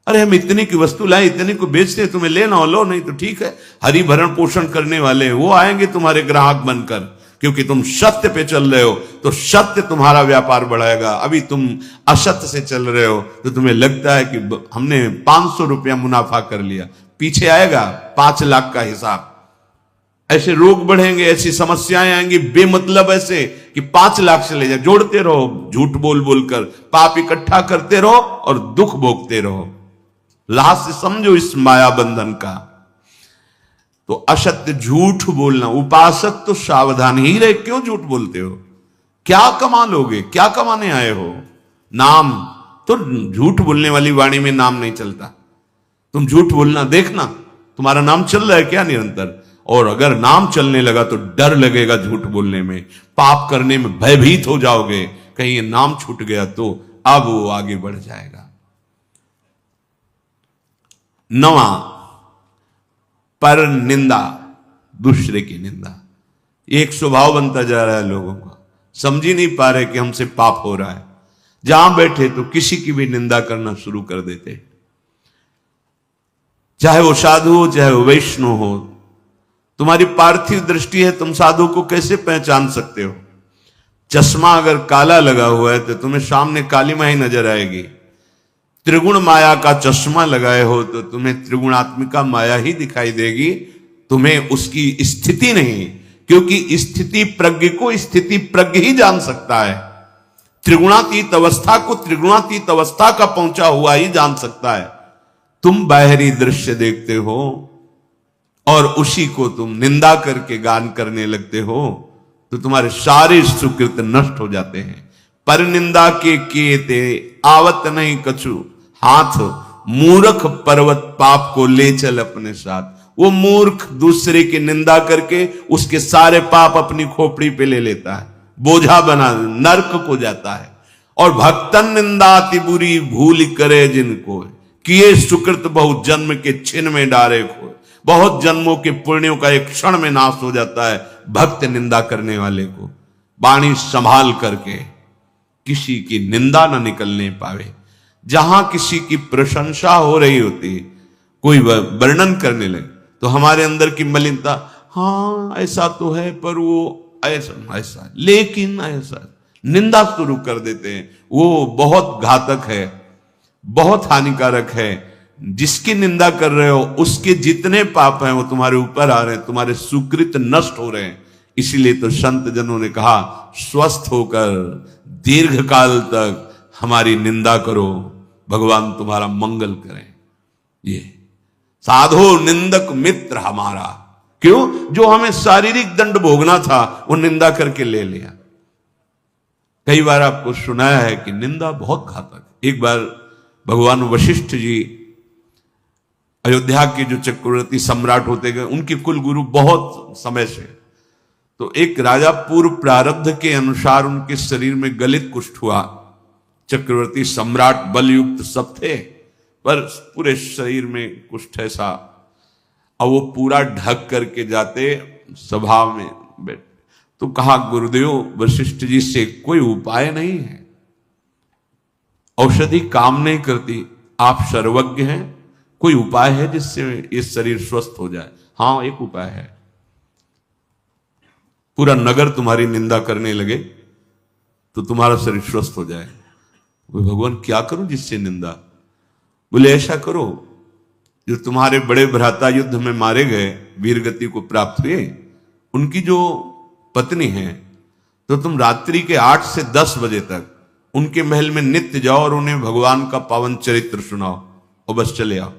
अरे हम इतनी की वस्तु लाए, इतनी को बेचते, तुम्हें लेना हो लो, नहीं तो ठीक है। हरि भरण पोषण करने वाले वो आएंगे तुम्हारे ग्राहक बनकर, क्योंकि तुम सत्य पे चल रहे हो तो सत्य तुम्हारा व्यापार बढ़ाएगा। अभी तुम असत्य से चल रहे हो तो तुम्हें लगता है कि हमने 500 रुपया मुनाफा कर लिया, पीछे आएगा 5 लाख का हिसाब। ऐसे रोग बढ़ेंगे, ऐसी समस्याएं आएंगी बेमतलब, ऐसे कि 5 लाख से ले जाए। जोड़ते रहो, झूठ बोल बोलकर पाप इकट्ठा करते रहो और दुख भोगते रहो। लास्ट समझो इस माया बंधन का। तो असत्य झूठ बोलना, उपासक तो सावधान ही रहे। क्यों झूठ बोलते हो? क्या कमा लोगे? क्या कमाने आए हो? नाम तो झूठ बोलने वाली वाणी में नाम नहीं चलता। तुम झूठ बोलना देखना, तुम्हारा नाम चल रहा है क्या निरंतर? और अगर नाम चलने लगा तो डर लगेगा झूठ बोलने में, पाप करने में भयभीत हो जाओगे, कहीं ये नाम छूट गया तो अब वो आगे बढ़ जाएगा। 9, पर निंदा, दूसरे की निंदा। एक स्वभाव बनता जा रहा है लोगों का, समझ ही नहीं पा रहे कि हमसे पाप हो रहा है। जहां बैठे तो किसी की भी निंदा करना शुरू कर देते, चाहे वो साधु हो चाहे वो वैष्णव हो। तुम्हारी पार्थिव दृष्टि है, तुम साधु को कैसे पहचान सकते हो? चश्मा अगर काला लगा हुआ है तो तुम्हें सामने काली माही नजर आएगी। त्रिगुण माया का चश्मा लगाए हो तो तुम्हें त्रिगुणात्मिका माया ही दिखाई देगी, तुम्हें उसकी स्थिति नहीं, क्योंकि स्थिति प्रज्ञ को स्थिति प्रज्ञ ही जान सकता है। त्रिगुणातीत अवस्था को त्रिगुणातीत अवस्था का पहुंचा हुआ ही जान सकता है। तुम बाहरी दृश्य देखते हो और उसी को तुम निंदा करके गान करने लगते हो तो तुम्हारे सारे सुकृत नष्ट हो जाते हैं। पर निंदा के ते आवत नहीं कछु हाथ, मूर्ख पर्वत पाप को ले चल अपने साथ। वो मूर्ख दूसरे की निंदा करके उसके सारे पाप अपनी खोपड़ी पे ले लेता है, बोझा बना नरक को जाता है। और भक्तन निंदा अति बुरी भूल करे जिनको, किए सुकृत बहुत जन्म के छिन में डारे खो। बहुत जन्मों के पुण्यों का एक क्षण में नाश हो जाता है भक्त निंदा करने वाले को। वाणी संभाल करके किसी की निंदा न निकलने पावे। जहां किसी की प्रशंसा हो रही होती, कोई वर्णन करने लगे, तो हमारे अंदर की मलिनता, हाँ ऐसा तो है पर वो ऐसा ऐसा, लेकिन ऐसा, निंदा शुरू कर देते हैं। वो बहुत घातक है, बहुत हानिकारक है। जिसकी निंदा कर रहे हो उसके जितने पाप हैं वो तुम्हारे ऊपर आ रहे हैं, तुम्हारे सुकृत नष्ट हो रहे हैं। इसीलिए तो संत जनों ने कहा, स्वस्थ होकर दीर्घ काल तक हमारी निंदा करो, भगवान तुम्हारा मंगल करें। ये साधो निंदक मित्र हमारा, क्यों? जो हमें शारीरिक दंड भोगना था वो निंदा करके ले लिया। कई बार आपको सुनाया है कि निंदा बहुत घातक। एक बार भगवान वशिष्ठ जी अयोध्या के जो चक्रवर्ती सम्राट होते गए, उनके कुल गुरु बहुत समय से, तो एक राजा पूर्व प्रारब्ध के अनुसार उनके शरीर में गलित कुष्ठ हुआ। चक्रवर्ती सम्राट बलयुक्त सब थे, पर पूरे शरीर में कुष्ठ ऐसा। अब वो पूरा ढक करके जाते सभा में बैठ, तो कहा, गुरुदेव वशिष्ठ जी से कोई उपाय नहीं है, औषधि काम नहीं करती, आप सर्वज्ञ हैं, कोई उपाय है जिससे ये शरीर स्वस्थ हो जाए? हाँ एक उपाय है, पूरा नगर तुम्हारी निंदा करने लगे तो तुम्हारा शरीर स्वस्थ हो जाए। भगवान क्या करूं जिससे निंदा? बोले ऐसा करो, जो तुम्हारे बड़े भ्राता युद्ध में मारे गए, वीरगति को प्राप्त हुए, उनकी जो पत्नी है, तो तुम रात्रि के 8 से 10 बजे तक उनके महल में नित्य जाओ और उन्हें भगवान का पावन चरित्र सुनाओ और बस चले आओ।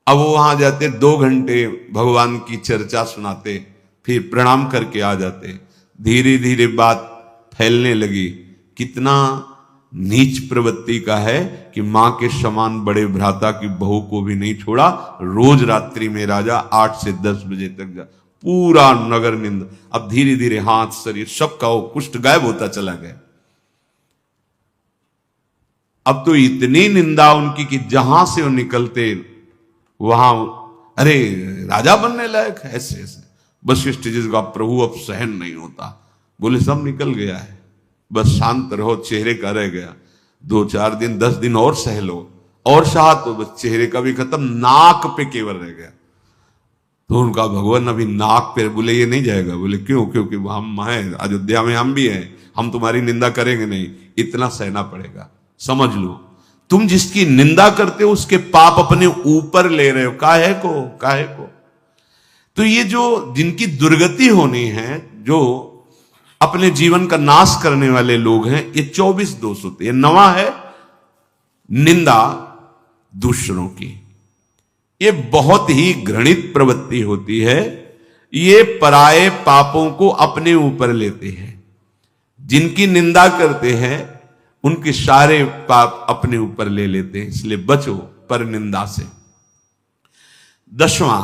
अब वो वहां जाते, 2 घंटे भगवान की चर्चा सुनाते, फिर प्रणाम करके आ जाते। धीरे धीरे बात फैलने लगी, कितना नीच प्रवृत्ति का है कि मां के समान बड़े भ्राता की बहू को भी नहीं छोड़ा। रोज रात्रि में राजा 8 से 10 बजे तक जा, पूरा नगर निंदा। अब धीरे धीरे हाथ शरीर सबका वो कुष्ठ गायब होता चला गया। अब तो इतनी निंदा उनकी कि जहां से वो निकलते वहां, अरे राजा बनने लायक है, ऐसे ऐसे। वशिष्ठ जी का, प्रभु अब सहन नहीं होता। बोले सब निकल गया है, बस शांत रहो, चेहरे का रह गया। 2-4 दिन 10 दिन और सह लो, और सहा तो बस चेहरे का भी खत्म, नाक पे केवल रह गया। तो उनका, भगवान अभी नाक पे। बोले ये नहीं जाएगा। बोले क्यों? क्योंकि हम हैं अयोध्या में, हम भी हैं, हम तुम्हारी निंदा करेंगे नहीं, इतना सहना पड़ेगा। समझ लो, तुम जिसकी निंदा करते हो उसके पाप अपने ऊपर ले रहे हो। काहे को? तो ये जो जिनकी दुर्गति होनी है, जो अपने जीवन का नाश करने वाले लोग हैं, ये 24 दोष होते हैं। नवा है निंदा दूसरों की, ये बहुत ही घृणित प्रवृत्ति होती है। ये पराये पापों को अपने ऊपर लेते हैं। जिनकी निंदा करते हैं उनके सारे पाप अपने ऊपर ले लेते हैं, इसलिए बचो पर निंदा से। 10वां,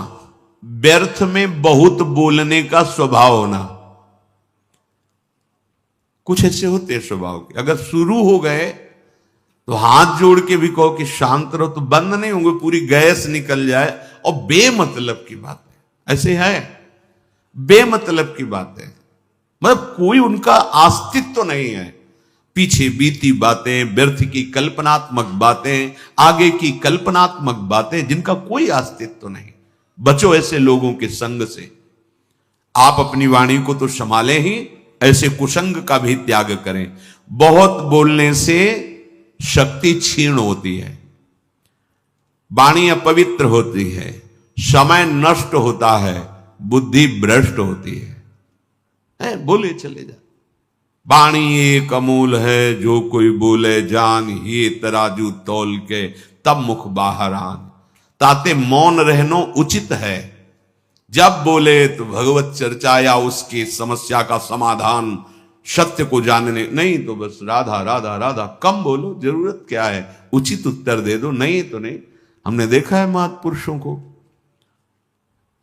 व्यर्थ में बहुत बोलने का स्वभाव होना। कुछ ऐसे होते हैं स्वभाव के, अगर शुरू हो गए तो हाथ जोड़ के भी कहो कि शांत रहो तो बंद नहीं होंगे, पूरी गैस निकल जाए। और बेमतलब की बात है, ऐसे है, बेमतलब की बात है, मतलब कोई उनका अस्तित्व तो नहीं है। पीछे बीती बातें, व्यर्थ की कल्पनात्मक बातें, आगे की कल्पनात्मक बातें, जिनका कोई अस्तित्व तो नहीं। बचो ऐसे लोगों के संग से। आप अपनी वाणी को तो संभालें ही, ऐसे कुसंग का भी त्याग करें। बहुत बोलने से शक्ति क्षीण होती है, वाणी अपवित्र होती है, समय नष्ट होता है, बुद्धि भ्रष्ट होती है। बोले चले जा। वाणी एक अमूल है, जो कोई बोले जान, ये तराजू तौल के तब मुख बाहर आन। ताते मौन रहनो उचित है, जब बोले तो भगवत चर्चा या उसकी समस्या का समाधान, सत्य को जानने, नहीं तो बस राधा राधा राधा। कम बोलो, जरूरत क्या है, उचित उत्तर दे दो, नहीं तो नहीं। हमने देखा है महापुरुषों को।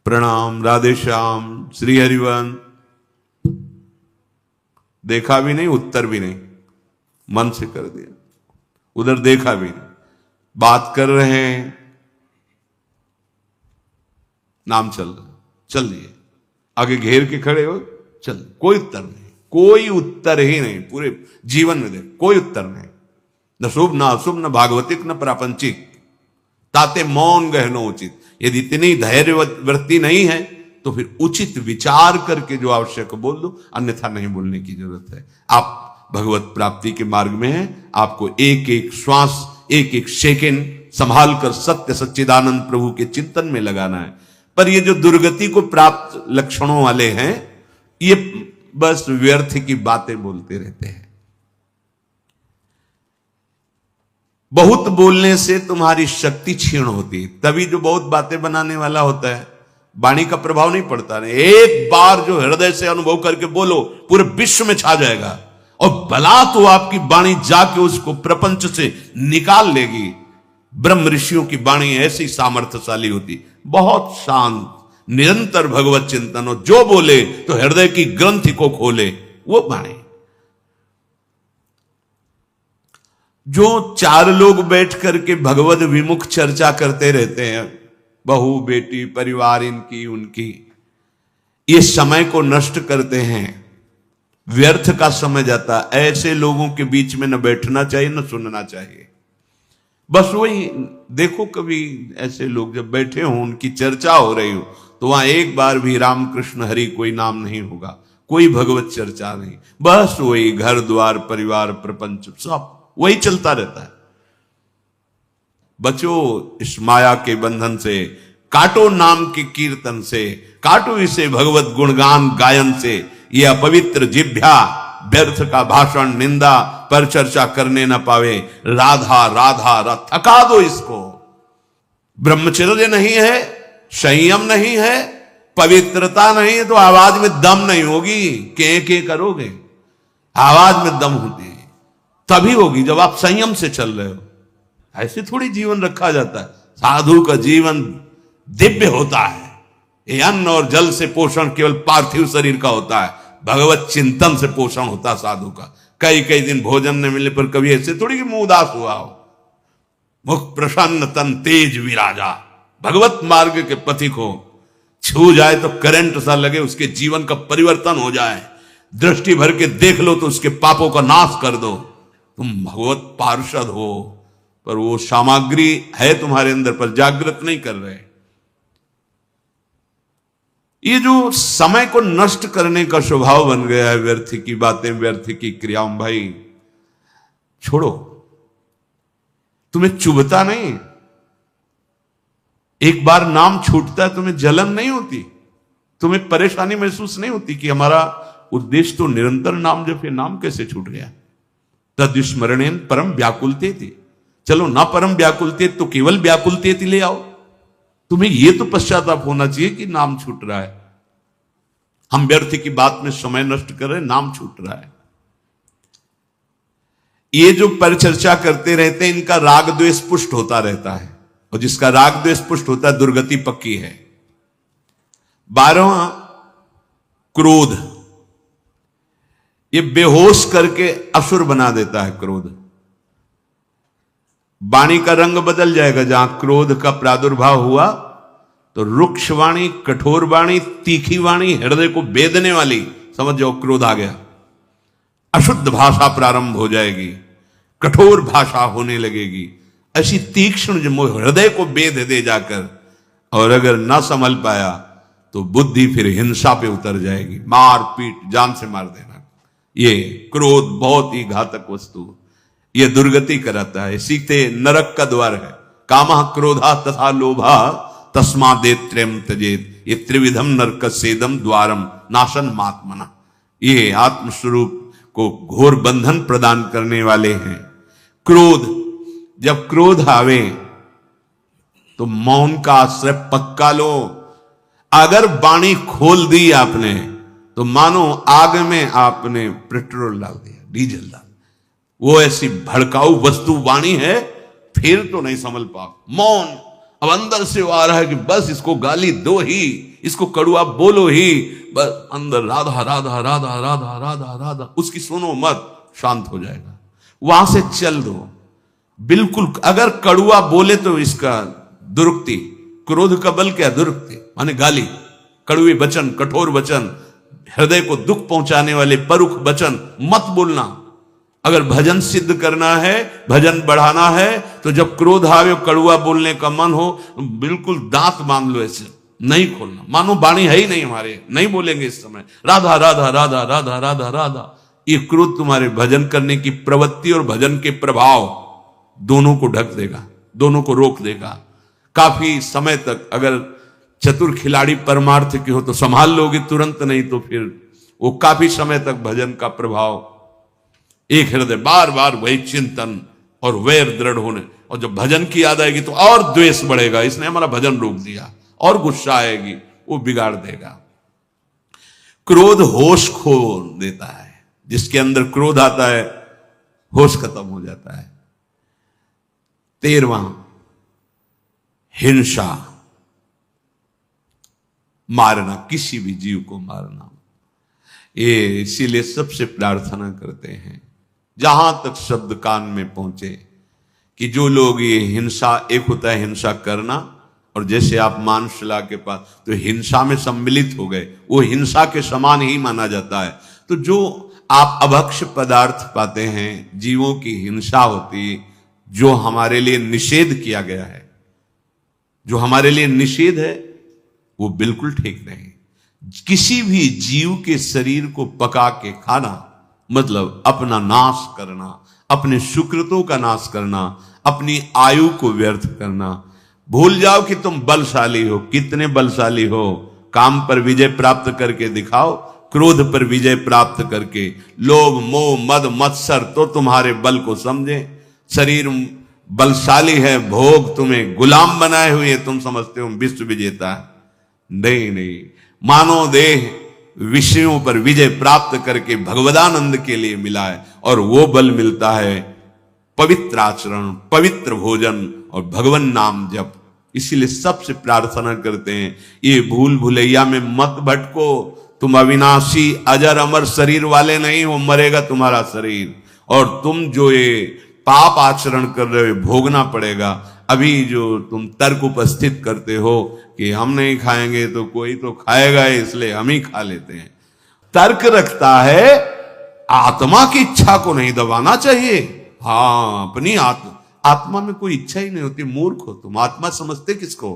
प्रणाम, राधे श्याम, श्री हरिवंश, देखा भी नहीं, उत्तर भी नहीं, मन से कर दिया, उधर देखा भी नहीं। बात कर रहे हैं, नाम चल रहा, चल लिए, आगे घेर के खड़े हो, चल, कोई उत्तर नहीं, कोई उत्तर ही नहीं, पूरे जीवन में देख कोई उत्तर नहीं, न शुभ न अशुभ, न भागवतिक न प्रापंचिक, ताते मौन गहनो उचित। यदि इतनी धैर्य वृत्ति नहीं है तो फिर उचित विचार करके जो आवश्यक बोल दो, अन्यथा नहीं बोलने की जरूरत है। आप भगवत प्राप्ति के मार्ग में हैं, आपको एक एक श्वास, एक एक सेकंड संभाल कर सत्य सच्चिदानंद प्रभु के चिंतन में लगाना है। पर ये जो दुर्गति को प्राप्त लक्षणों वाले हैं, ये बस व्यर्थ की बातें बोलते रहते हैं। बहुत बोलने से तुम्हारी शक्ति क्षीण होती है, तभी जो बहुत बातें बनाने वाला होता है वाणी का प्रभाव नहीं पड़ता। नहीं, एक बार जो हृदय से अनुभव करके बोलो, पूरे विश्व में छा जाएगा, और भला तो आपकी वाणी जाके उसको प्रपंच से निकाल लेगी। ब्रह्म ऋषियों की वाणी ऐसी सामर्थ्यशाली होती, बहुत शांत, निरंतर भगवत चिंतन हो, जो बोले तो हृदय की ग्रंथि को खोले, वो वाणी। जो चार लोग बैठ करके भगवत विमुख चर्चा करते रहते हैं, बहू बेटी परिवार इनकी उनकी, ये समय को नष्ट करते हैं, व्यर्थ का समय जाता। ऐसे लोगों के बीच में न बैठना चाहिए न सुनना चाहिए। बस वही देखो, कभी ऐसे लोग जब बैठे हों, उनकी चर्चा हो रही हो, तो वहां एक बार भी राम कृष्ण हरि कोई नाम नहीं होगा, कोई भगवत चर्चा नहीं, बस वही घर द्वार परिवार प्रपंच सब वही चलता रहता है। बचो इस माया के बंधन से, काटो नाम के कीर्तन से, काटो इसे भगवत गुणगान गायन से। ये अपवित्र जिह्वा व्यर्थ का भाषण निंदा पर चर्चा करने न पावे। राधा राधा रा, थका दो इसको। ब्रह्मचर्य नहीं है, संयम नहीं है, पवित्रता नहीं है, तो आवाज में दम नहीं होगी। के करोगे, आवाज में दम होती है तभी होगी जब आप संयम से चल रहे हो। ऐसे थोड़ी जीवन रखा जाता है। साधु का जीवन दिव्य होता है। ये अन्न और जल से पोषण केवल पार्थिव शरीर का होता है, भगवत चिंतन से पोषण होता है साधु का। कई कई दिन भोजन न मिलने पर कभी ऐसे थोड़ी कि मुंह उदास हुआ हो। मुख प्रसन्न तन तेज विराजा। भगवत मार्ग के पथिक हो, छू जाए तो करंट सा लगे, उसके जीवन का परिवर्तन हो जाए। दृष्टि भर के देख लो तो उसके पापों का नाश कर दो। तुम भगवत पार्षद हो, पर वो सामग्री है तुम्हारे अंदर, पर जागृत नहीं कर रहे। ये जो समय को नष्ट करने का स्वभाव बन गया है, व्यर्थ की बातें, व्यर्थ की क्रियाओं, भाई छोड़ो। तुम्हें चुभता नहीं? एक बार नाम छूटता है, तुम्हें जलन नहीं होती? तुम्हें परेशानी महसूस नहीं होती कि हमारा उद्देश्य तो निरंतर नाम जप है, नाम कैसे छूट गया? तद्स्मरणेन परम व्याकुलते थी। चलो ना परम व्याकुलते तो केवल व्याकुलते थी ले आओ। तुम्हें यह तो पश्चाताप होना चाहिए कि नाम छूट रहा है, हम व्यर्थ की बात में समय नष्ट कर रहे हैं, नाम छूट रहा है। ये जो परिचर्चा करते रहते हैं, इनका राग द्वेष पुष्ट होता रहता है, और जिसका राग द्वेष पुष्ट होता है दुर्गति पक्की है। 12वां क्रोध, ये बेहोश करके असुर बना देता है। क्रोध वाणी का रंग बदल जाएगा। जहां क्रोध का प्रादुर्भाव हुआ तो रुक्ष वाणी, कठोर वाणी, तीखी वाणी, हृदय को बेधने वाली, समझ जाओ क्रोध आ गया। अशुद्ध भाषा प्रारंभ हो जाएगी, कठोर भाषा होने लगेगी, ऐसी तीक्ष्ण जो हृदय को बेध दे जाकर। और अगर ना संभल पाया तो बुद्धि फिर हिंसा पे उतर जाएगी, मार पीट, जान से मार देना। ये क्रोध बहुत ही घातक वस्तु, ये दुर्गति कराता है। सीते नरक का द्वार है। कामः क्रोधा तथा लोभा तस्मादेत्रयम् त्यजेत। ये त्रिविधम नरक सेदम द्वारम नाशन मात्मना। ये आत्मस्वरूप को घोर बंधन प्रदान करने वाले हैं। क्रोध, जब क्रोध आवे तो मौन का आश्रय पक्का लो। अगर वाणी खोल दी आपने तो मानो आग में आपने पेट्रोल डाल दिया, डीजल डाल। वो ऐसी भड़काऊ वस्तु वाणी है, फिर तो नहीं संभल पाओ। मौन, अब अंदर से वो आ रहा है कि बस इसको गाली दो ही, इसको कड़ुआ बोलो ही, बस अंदर राधा राधा राधा राधा राधा राधा, उसकी सुनो मत, शांत हो जाएगा। वहां से चल दो। बिल्कुल, अगर कड़ुआ बोले तो इसका दुरुक्ति, क्रोध का बल क्या? दुरुक्ति माने गाली, कड़ुए वचन, कठोर वचन, हृदय को दुख पहुंचाने वाले परुख वचन मत बोलना। अगर भजन सिद्ध करना है, भजन बढ़ाना है, तो जब क्रोध आवे, कड़ुआ बोलने का मन हो, बिल्कुल दांत बांध लो, ऐसे नहीं खोलना, मानो वाणी है ही नहीं हमारे, नहीं बोलेंगे इस समय राधा राधा राधा राधा राधा राधा। ये क्रोध तुम्हारे भजन करने की प्रवृत्ति और भजन के प्रभाव दोनों को ढक देगा, दोनों को रोक देगा। काफी समय तक अगर चतुर खिलाड़ी परमार्थ के हो तो संभाल लोगे तुरंत, नहीं तो फिर वो काफी समय तक भजन का प्रभाव, एक हृदय बार बार वही चिंतन और वैर दृढ़ होने, और जब भजन की याद आएगी तो और द्वेष बढ़ेगा, इसने हमारा भजन रोक दिया, और गुस्सा आएगी, वो बिगाड़ देगा। क्रोध होश खो देता है, जिसके अंदर क्रोध आता है होश खत्म हो जाता है। 13वां, हिंसा, मारना, किसी भी जीव को मारना। ये इसीलिए सबसे प्रार्थना करते हैं, जहां तक शब्द कान में पहुंचे, कि जो लोग ये हिंसा, एक होता है हिंसा करना, और जैसे आप मानसला के पास तो हिंसा में सम्मिलित हो गए, वो हिंसा के समान ही माना जाता है। तो जो आप अभक्ष पदार्थ पाते हैं, जीवों की हिंसा होती, जो हमारे लिए निषेध किया गया है, जो हमारे लिए निषेध है, वो बिल्कुल ठीक नहीं। किसी भी जीव के शरीर को पका के खाना मतलब अपना नाश करना, अपने सुकृतों का नाश करना, अपनी आयु को व्यर्थ करना। भूल जाओ कि तुम बलशाली हो, कितने बलशाली हो, काम पर विजय प्राप्त करके दिखाओ, क्रोध पर विजय प्राप्त करके। लोभ मोह मद मत्सर तो तुम्हारे बल को समझे, शरीर बलशाली है, भोग तुम्हें गुलाम बनाए हुए, तुम समझते हो विश्व विजेता। नहीं नहीं, मानो देह विषयों पर विजय प्राप्त करके भगवदानंद के लिए मिला है, और वो बल मिलता है पवित्र आचरण, पवित्र भोजन और भगवान नाम जप। इसीलिए सबसे प्रार्थना करते हैं, ये भूल भुलैया में मत भटको, तुम अविनाशी अजर अमर शरीर वाले नहीं हो, मरेगा तुम्हारा शरीर, और तुम जो ये पाप आचरण कर रहे हो भोगना पड़ेगा। अभी जो तुम तर्क उपस्थित करते हो कि हम नहीं खाएंगे तो कोई तो खाएगा, इसलिए हम ही खा लेते हैं, तर्क रखता है आत्मा की इच्छा को नहीं दबाना चाहिए। हाँ, अपनी आत्मा में कोई इच्छा ही नहीं होती, मूर्ख हो तुम, आत्मा समझते किसको?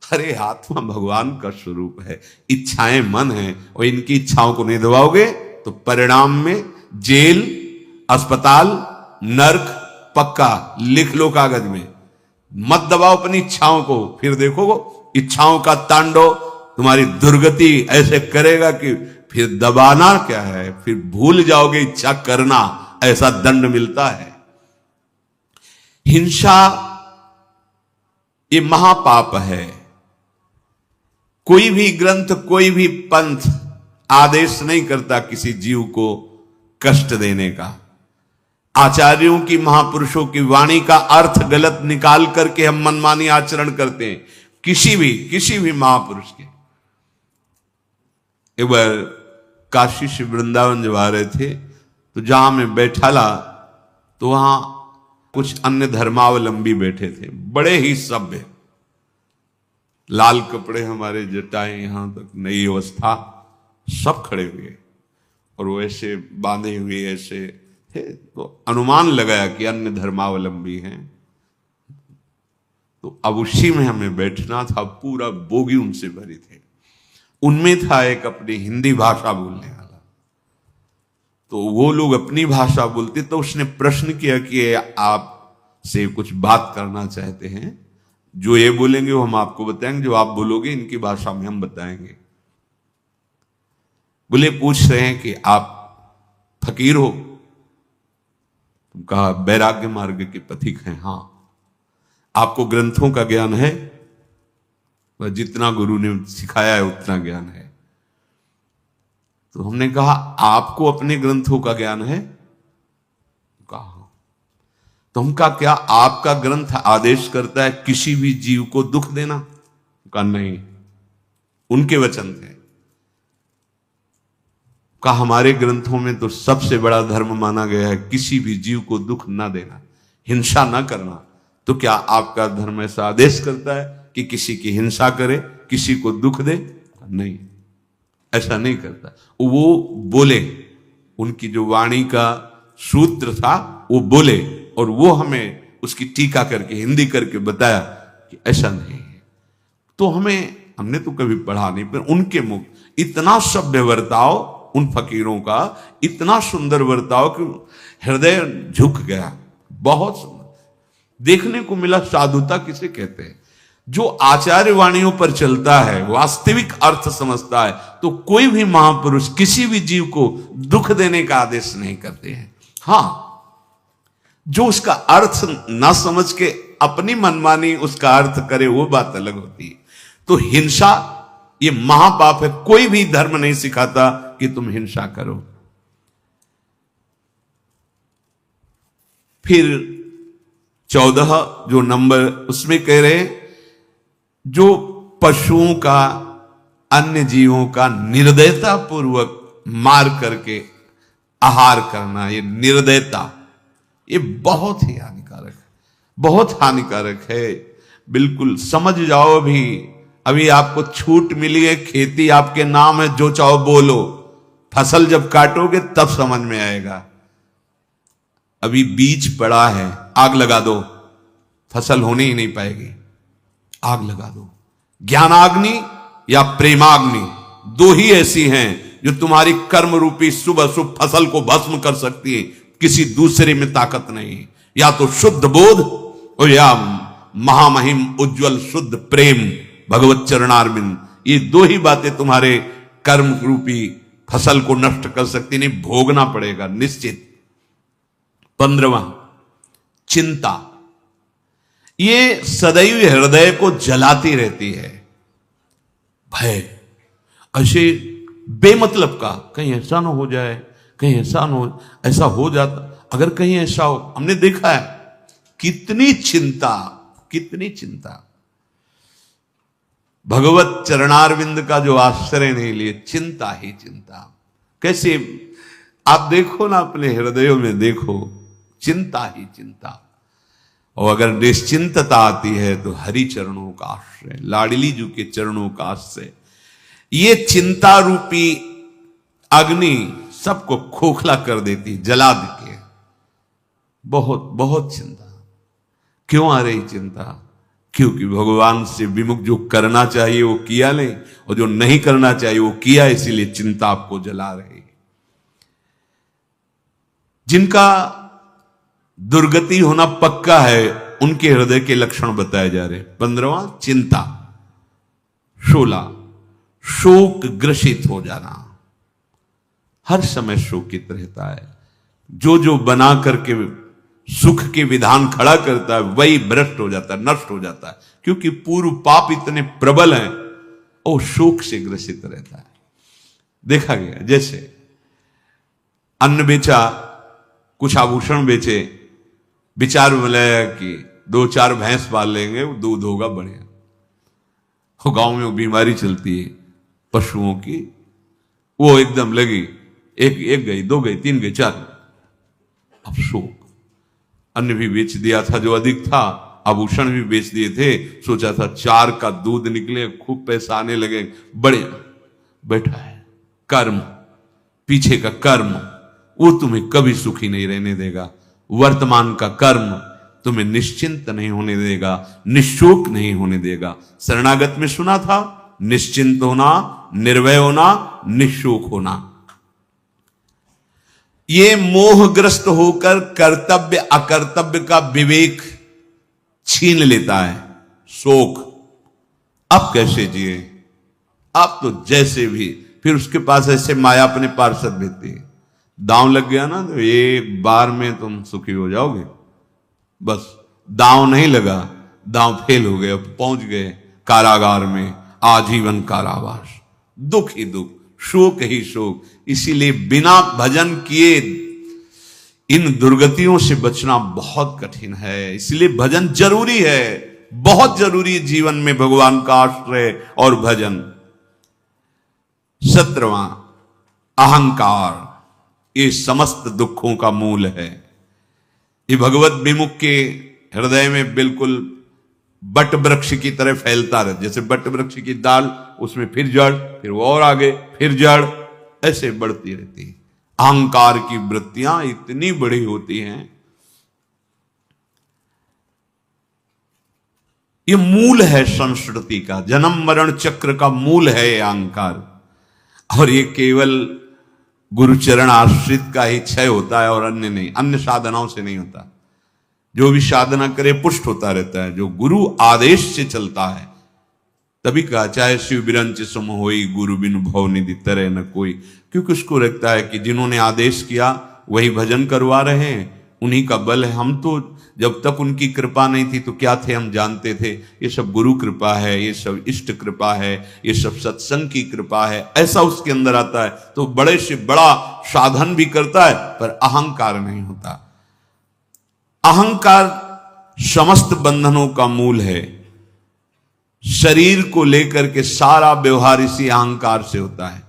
अरे आत्मा भगवान का स्वरूप है, इच्छाएं मन है, और इनकी इच्छाओं को नहीं दबाओगे तो परिणाम में जेल, अस्पताल, नर्क पक्का, लिख लो कागज में। मत दबाओ अपनी इच्छाओं को, फिर देखो इच्छाओं का तांडव तुम्हारी दुर्गति ऐसे करेगा कि फिर दबाना क्या है, फिर भूल जाओगे इच्छा करना, ऐसा दंड मिलता है। हिंसा ये महापाप है। कोई भी ग्रंथ, कोई भी पंथ आदेश नहीं करता किसी जीव को कष्ट देने का। आचार्यों की, महापुरुषों की वाणी का अर्थ गलत निकाल करके हम मनमानी आचरण करते हैं, किसी भी महापुरुष के। एक बार काशी से वृंदावन जब आ रहे थे, तो जहां मैं बैठा ला, तो वहां कुछ अन्य धर्मावलंबी बैठे थे, बड़े ही सभ्य, लाल कपड़े हमारे, जटाएं यहां तक, नई अवस्था, सब खड़े हुए, और वो ऐसे बांधे हुए ऐसे थे, तो अनुमान लगाया कि अन्य धर्मावलंबी हैं। तो अब उसी में हमें बैठना था, पूरा बोगी उनसे भरी थे। उनमें था एक अपनी हिंदी भाषा बोलने वाला, तो वो लोग अपनी भाषा बोलते, तो उसने प्रश्न किया कि आप से कुछ बात करना चाहते हैं, जो ये बोलेंगे वो हम आपको बताएंगे, जो आप बोलोगे इनकी भाषा में हम बताएंगे। बोले, पूछ रहे हैं कि आप फकीर हो? तुम कहा वैराग्य मार्ग के पथिक हैं। हाँ। आपको ग्रंथों का ज्ञान है? वह जितना गुरु ने सिखाया है उतना ज्ञान है। तो हमने कहा आपको अपने ग्रंथों का ज्ञान है? कहा। तो हम कहा क्या आपका ग्रंथ आदेश करता है किसी भी जीव को दुख देना? कहा नहीं, उनके वचन थे। कहा हमारे ग्रंथों में तो सबसे बड़ा धर्म माना गया है किसी भी जीव को दुख ना देना, हिंसा ना करना, तो क्या आपका धर्म ऐसा आदेश करता है कि किसी की हिंसा करे, किसी को दुख दे? नहीं, ऐसा नहीं करता। वो बोले, उनकी जो वाणी का सूत्र था वो बोले, और वो हमें उसकी टीका करके हिंदी करके बताया कि ऐसा नहीं है। तो हमने तो कभी पढ़ा नहीं, पर उनके मुख इतना सभ्य वर्ताव, उन फकीरों का इतना सुंदर वर्ताव कि हृदय झुक गया। बहुत सुंदर देखने को मिला। साधुता किसे कहते हैं? जो आचार्य वाणियों पर चलता है, वास्तविक अर्थ समझता है, तो कोई भी महापुरुष किसी भी जीव को दुख देने का आदेश नहीं करते हैं। हां, जो उसका अर्थ ना समझ के अपनी मनमानी उसका अर्थ करे, वो बात अलग होती है। तो हिंसा ये महापाप है। कोई भी धर्म नहीं सिखाता कि तुम हिंसा करो। फिर 14 जो नंबर उसमें कह रहे हैं, जो पशुओं का, अन्य जीवों का निर्दयता पूर्वक मार करके आहार करना, ये निर्दयता, ये बहुत ही हानिकारक है, बहुत हानिकारक है। बिल्कुल समझ जाओ। अभी आपको छूट मिली है, खेती आपके नाम है, जो चाहो बोलो। फसल जब काटोगे तब समझ में आएगा। अभी बीज पड़ा है, आग लगा दो, फसल होने ही नहीं पाएगी। आग लगा दो। ज्ञानाग्नि या प्रेमाग्नि, दो ही ऐसी हैं जो तुम्हारी कर्म रूपी शुभ अशुभ फसल को भस्म कर सकती है। किसी दूसरे में ताकत नहीं। या तो शुद्ध बोध और या महामहिम उज्जवल शुद्ध प्रेम, भगवत चरणारविंद। ये दो ही बातें तुम्हारे कर्म रूपी फसल को नष्ट कर सकती। नहीं, भोगना पड़ेगा निश्चित। 15वां, चिंता। ये सदैव हृदय को जलाती रहती है। भय, ऐसे बेमतलब का, कहीं ऐसा ना हो जाए, कहीं ऐसा ना हो, ऐसा हो जाता, अगर कहीं ऐसा हो। हमने देखा है कितनी चिंता, कितनी चिंता। भगवत चरणारविंद का जो आश्रय नहीं लिए, चिंता ही चिंता। कैसे आप देखो ना, अपने हृदयों में देखो, चिंता ही चिंता। और अगर निश्चिंतता आती है तो हरि चरणों का आश्रय, लाडली जी के चरणों का आश्रय। ये चिंता रूपी अग्नि सबको खोखला कर देती, जला देती है। बहुत बहुत चिंता। क्यों आ रही चिंता? क्योंकि भगवान से विमुख जो करना चाहिए वो किया नहीं, और जो नहीं करना चाहिए वो किया, इसीलिए चिंता आपको जला रही है। जिनका दुर्गति होना पक्का है, उनके हृदय के लक्षण बताए जा रहे। 15वां, चिंता। 16, शोक ग्रसित हो जाना। हर समय शोकित रहता है। जो बना करके सुख के विधान खड़ा करता है, वही भ्रष्ट हो जाता है, नष्ट हो जाता है। क्योंकि पूर्व पाप इतने प्रबल हैं, और शोक से ग्रसित रहता है। देखा गया, जैसे अन्न बेचा, कुछ आभूषण बेचे, विचार बनाया कि 2-4 भैंस पाल लेंगे, वो दूध होगा बढ़िया। वो गांव में वो बीमारी चलती है पशुओं की, वो एकदम लगी, एक गई, 2 गई, 3 गई, 4। अब शोक। अन्न भी बेच दिया था जो अधिक था, आभूषण भी बेच दिए थे, सोचा था 4 का दूध निकले, खूब पैसा आने लगे, बड़े बैठा है। कर्म, पीछे का कर्म, वो तुम्हें कभी सुखी नहीं रहने देगा। वर्तमान का कर्म तुम्हें निश्चिंत नहीं होने देगा, निशोक नहीं होने देगा। शरणागत में सुना था, निश्चिंत होना, निर्भय होना, निशोक होना। ये मोहग्रस्त होकर कर्तव्य अकर्तव्य का विवेक छीन लेता है, शोक। अब कैसे जिए? आप तो जैसे भी, फिर उसके पास ऐसे माया अपने पार्षद भेजती है। दांव लग गया ना, तो एक बार में तुम सुखी हो जाओगे। बस दांव नहीं लगा, दांव फेल हो गए, पहुंच गए कारागार में, आजीवन कारावास। दुख ही दुख, शोक ही शोक। इसीलिए बिना भजन किए इन दुर्गतियों से बचना बहुत कठिन है। इसलिए भजन जरूरी है, बहुत जरूरी है जीवन में, भगवान का आश्रय और भजन। 17वां, अहंकार। ये समस्त दुखों का मूल है। ये भगवत विमुख के हृदय में बिल्कुल बट वृक्ष की तरह फैलता रहता, जैसे बट वृक्ष की दाल, उसमें फिर जड़, फिर वो और आगे, फिर जड़, ऐसे बढ़ती रहती है। अहंकार की वृत्तियां इतनी बड़ी होती हैं। ये मूल है संस्कृति का, जन्म मरण चक्र का मूल है ये अहंकार। और ये केवल गुरुचरण आश्रित का ही क्षय होता है और अन्य नहीं, अन्य साधनाओं से नहीं होता। जो भी साधना करे पुष्ट होता रहता है। जो गुरु आदेश से चलता है, तभी कहा चाहे शिव बिरंच सम होई गुरु बिनु भव निधि तरह न कोई, क्योंकि उसको लगता है कि जिन्होंने आदेश किया वही भजन करवा रहे हैं, उन्हीं का बल है। हम तो जब तक उनकी कृपा नहीं थी तो क्या थे, हम जानते थे। ये सब गुरु कृपा है, ये सब इष्ट कृपा है, ये सब सत्संग की कृपा है, ऐसा उसके अंदर आता है। तो बड़े से बड़ा साधन भी करता है, पर अहंकार नहीं होता। अहंकार समस्त बंधनों का मूल है। शरीर को लेकर के सारा व्यवहार इसी अहंकार से होता है।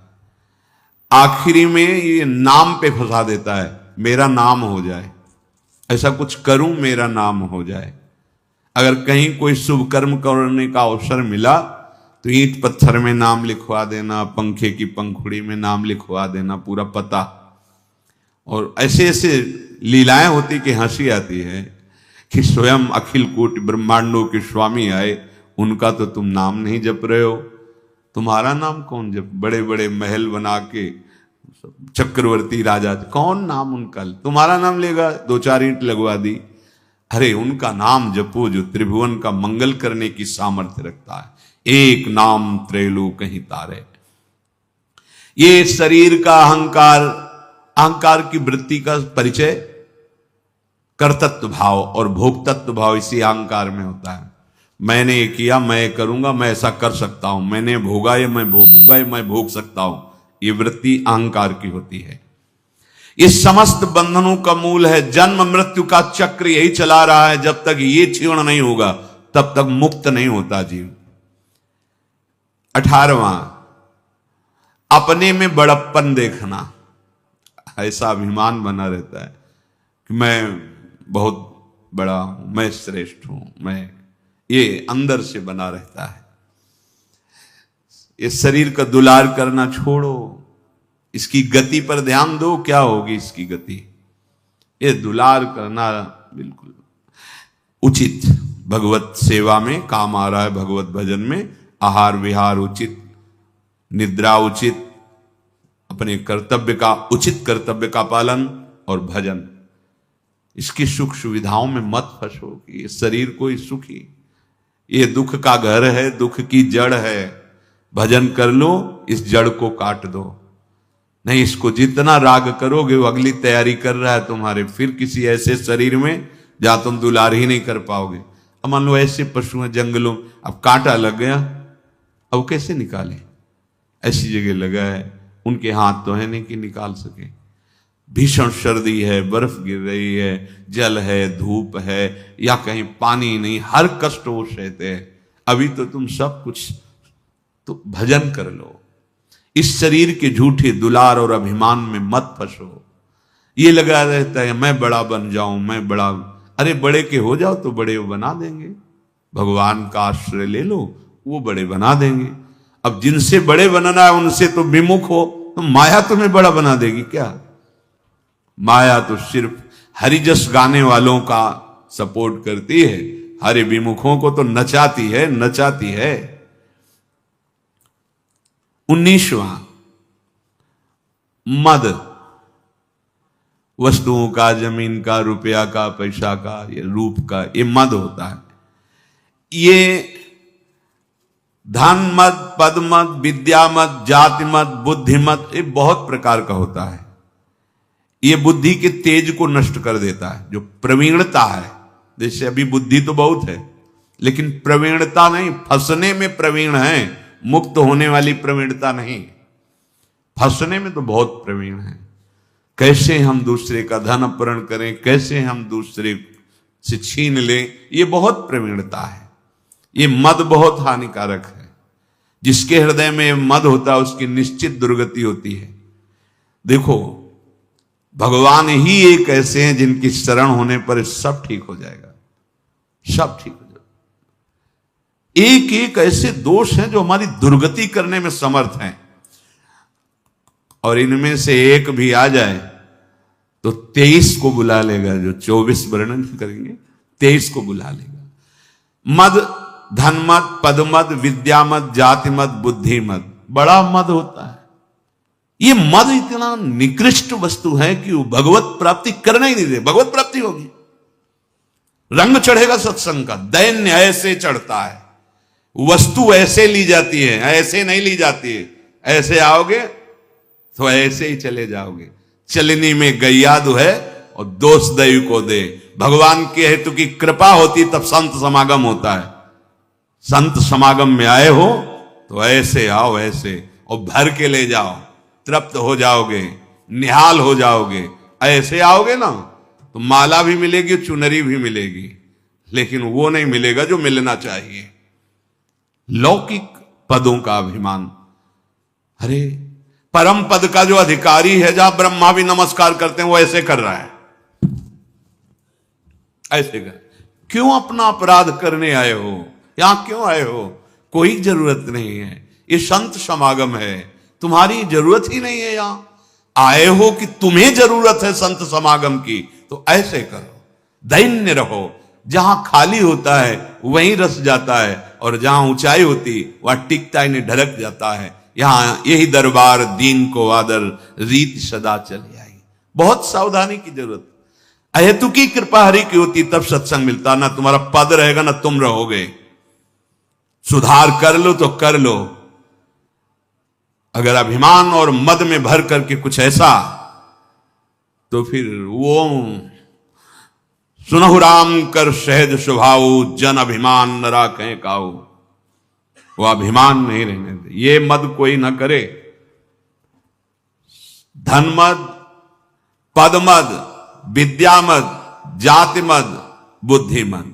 आखिरी में ये नाम पे फंसा देता है, मेरा नाम हो जाए, ऐसा कुछ करूं मेरा नाम हो जाए। अगर कहीं कोई शुभ कर्म करने का अवसर मिला तो ईंट पत्थर में नाम लिखवा देना, पंखे की पंखुड़ी में नाम लिखवा देना, पूरा पता। और ऐसे ऐसे लीलाएं होती कि हंसी आती है कि स्वयं अखिल कोटि ब्रह्मांडों के स्वामी आए, उनका तो तुम नाम नहीं जप रहे हो। तुम्हारा नाम कौन जप, बड़े बड़े महल बना के चक्रवर्ती राजा, कौन नाम उनका, तुम्हारा नाम लेगा, दो चार ईंट लगवा दी। अरे उनका नाम जपो जो त्रिभुवन का मंगल करने की सामर्थ्य रखता है। एक नाम त्रैलोक कहीं तारे। ये शरीर का अहंकार, अहंकार की वृत्ति का परिचय कर्तृत्व भाव और भोक्तत्व भाव इसी अहंकार में होता है। मैंने ये किया, मैं करूंगा, मैं ऐसा कर सकता हूं, मैंने भोगा ये मैं भोगूंगा, ये मैं भोग सकता हूं। ये वृत्ति अहंकार की होती है। इस समस्त बंधनों का मूल है। जन्म मृत्यु का चक्र यही चला रहा है। जब तक ये क्षीण नहीं होगा तब तक मुक्त नहीं होता जीव। 18वां, अपने में बड़प्पन देखना। ऐसा अभिमान बना रहता है कि मैं बहुत बड़ा हूं, मैं श्रेष्ठ हूं, मैं, ये अंदर से बना रहता है। इस शरीर का दुलार करना छोड़ो, इसकी गति पर ध्यान दो। क्या होगी इसकी गति? ये दुलार करना बिल्कुल उचित, भगवत सेवा में काम आ रहा है। भगवत भजन में आहार विहार उचित, निद्रा उचित, अपने कर्तव्य का उचित कर्तव्य का पालन और भजन। इसकी सुख सुविधाओं में मत फंसो कि ये शरीर कोई सुखी, ये दुख का घर है, दुख की जड़ है। भजन कर लो, इस जड़ को काट दो। नहीं, इसको जितना राग करोगे वो अगली तैयारी कर रहा है तुम्हारे, फिर किसी ऐसे शरीर में जहां तुम दुलार ही नहीं कर पाओगे। अब मान लो ऐसे पशु हैं जंगलों, अब कांटा लग गया, अब कैसे निकाले? ऐसी जगह लगा है, उनके हाथ तो है नहीं कि निकाल सके। भीषण सर्दी है, बर्फ गिर रही है, जल है, धूप है, या कहीं पानी नहीं, हर कष्ट वो सहते हैं। अभी तो तुम सब कुछ, तो भजन कर लो। इस शरीर के झूठे दुलार और अभिमान में मत फंसो। ये लगा रहता है मैं बड़ा बन जाऊं, मैं बड़ा, अरे बड़े के हो जाओ तो बड़े वो बना देंगे। भगवान का आश्रय ले लो, वो बड़े बना देंगे। अब जिनसे बड़े बनना है उनसे तो विमुख हो, तो माया तुम्हें बड़ा बना देगी क्या? माया तो सिर्फ हरिजस गाने वालों का सपोर्ट करती है, हरि विमुखों को तो नचाती है, नचाती है। 19वां, मद। वस्तुओं का, जमीन का, रुपया का, पैसा का, ये रूप का, ये मद होता है। ये धन मद, पद मद, विद्या मद, जाति मद, बुद्धि मद, ये बहुत प्रकार का होता है। ये बुद्धि के तेज को नष्ट कर देता है। जो प्रवीणता है, जैसे अभी बुद्धि तो बहुत है लेकिन प्रवीणता नहीं, फंसने में प्रवीण है, मुक्त होने वाली प्रवीणता नहीं। फंसने में तो बहुत प्रवीण है। कैसे हम दूसरे का धन अपहरण करें, कैसे हम दूसरे से छीन लें, ये बहुत प्रवीणता है। ये मद बहुत हानिकारक है। जिसके हृदय में मद होता है उसकी निश्चित दुर्गति होती है। देखो, भगवान ही एक ऐसे हैं जिनकी शरण होने पर सब ठीक हो जाएगा, सब ठीक हो जाएगा। एक एक ऐसे दोष हैं जो हमारी दुर्गति करने में समर्थ हैं, और इनमें से एक भी आ जाए तो 23 को बुला लेगा। जो 24 वर्णन करेंगे 23 को बुला लेगा। मद, धनमद, पदमद, विद्यामद, जातिमद, बुद्धिमद, बड़ा मद होता है। ये मद इतना निकृष्ट वस्तु है कि वो भगवत प्राप्ति करना ही नहीं दे। भगवत प्राप्ति होगी, रंग चढ़ेगा सत्संग का, दैन्य ऐसे चढ़ता है, वस्तु ऐसे ली जाती है, ऐसे नहीं ली जाती है। ऐसे आओगे तो ऐसे ही चले जाओगे। चलनी में गैया दुहे और दोष दैव को दे। भगवान के हेतु की कृपा होती तब संत समागम होता है। संत समागम में आए हो तो ऐसे आओ, ऐसे, और भर के ले जाओ, तृप्त हो जाओगे, निहाल हो जाओगे। ऐसे आओगे ना तो माला भी मिलेगी, चुनरी भी मिलेगी, लेकिन वो नहीं मिलेगा जो मिलना चाहिए। लौकिक पदों का अभिमान, अरे परम पद का जो अधिकारी है, जहां ब्रह्मा भी नमस्कार करते हैं, वो ऐसे कर रहा है, ऐसे कर। क्यों अपना अपराध करने आए हो? यहां क्यों आए हो? कोई जरूरत नहीं है। ये संत समागम है, तुम्हारी जरूरत ही नहीं है। यहां आए हो कि तुम्हें जरूरत है संत समागम की, तो ऐसे करो, दैन्य रहो। जहां खाली होता है वहीं रस जाता है, और जहां ऊंचाई होती वहां टिकता ही नहीं, ढलक जाता है। यहां यही दरबार दीन को आदर, रीत सदा चली आई। बहुत सावधानी की जरूरत। अहेतु की कृपा हरि की होती तब सत्संग मिलता। ना तुम्हारा पद रहेगा ना तुम रहोगे। सुधार कर लो तो कर लो, अगर अभिमान और मद में भर करके कुछ ऐसा, तो फिर वो सुनहु राम कर सहज स्वभाव, जन अभिमान न राखें काऊ। वो अभिमान नहीं रहने दे। ये मद कोई ना करे। धनमद, पदमद, विद्यामद, जातिमद, बुद्धिमद।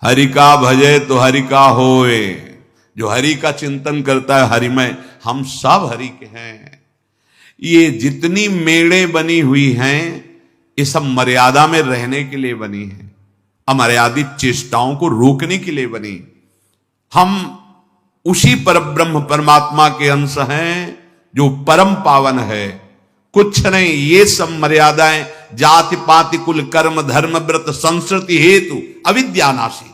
हरि का भजे तो हरि का होए। जो हरि का चिंतन करता है, हरिमय, हम सब हरि के हैं। ये जितनी मेड़े बनी हुई हैं, ये सब मर्यादा में रहने के लिए बनी है, अमर्यादित चेष्टाओं को रोकने के लिए बनी। हम उसी परब्रह्म परमात्मा के अंश हैं जो परम पावन है। कुछ नहीं, ये सब मर्यादाएं जाति पाति कुल कर्म धर्म व्रत संस्कृति हेतु अविद्यानाशी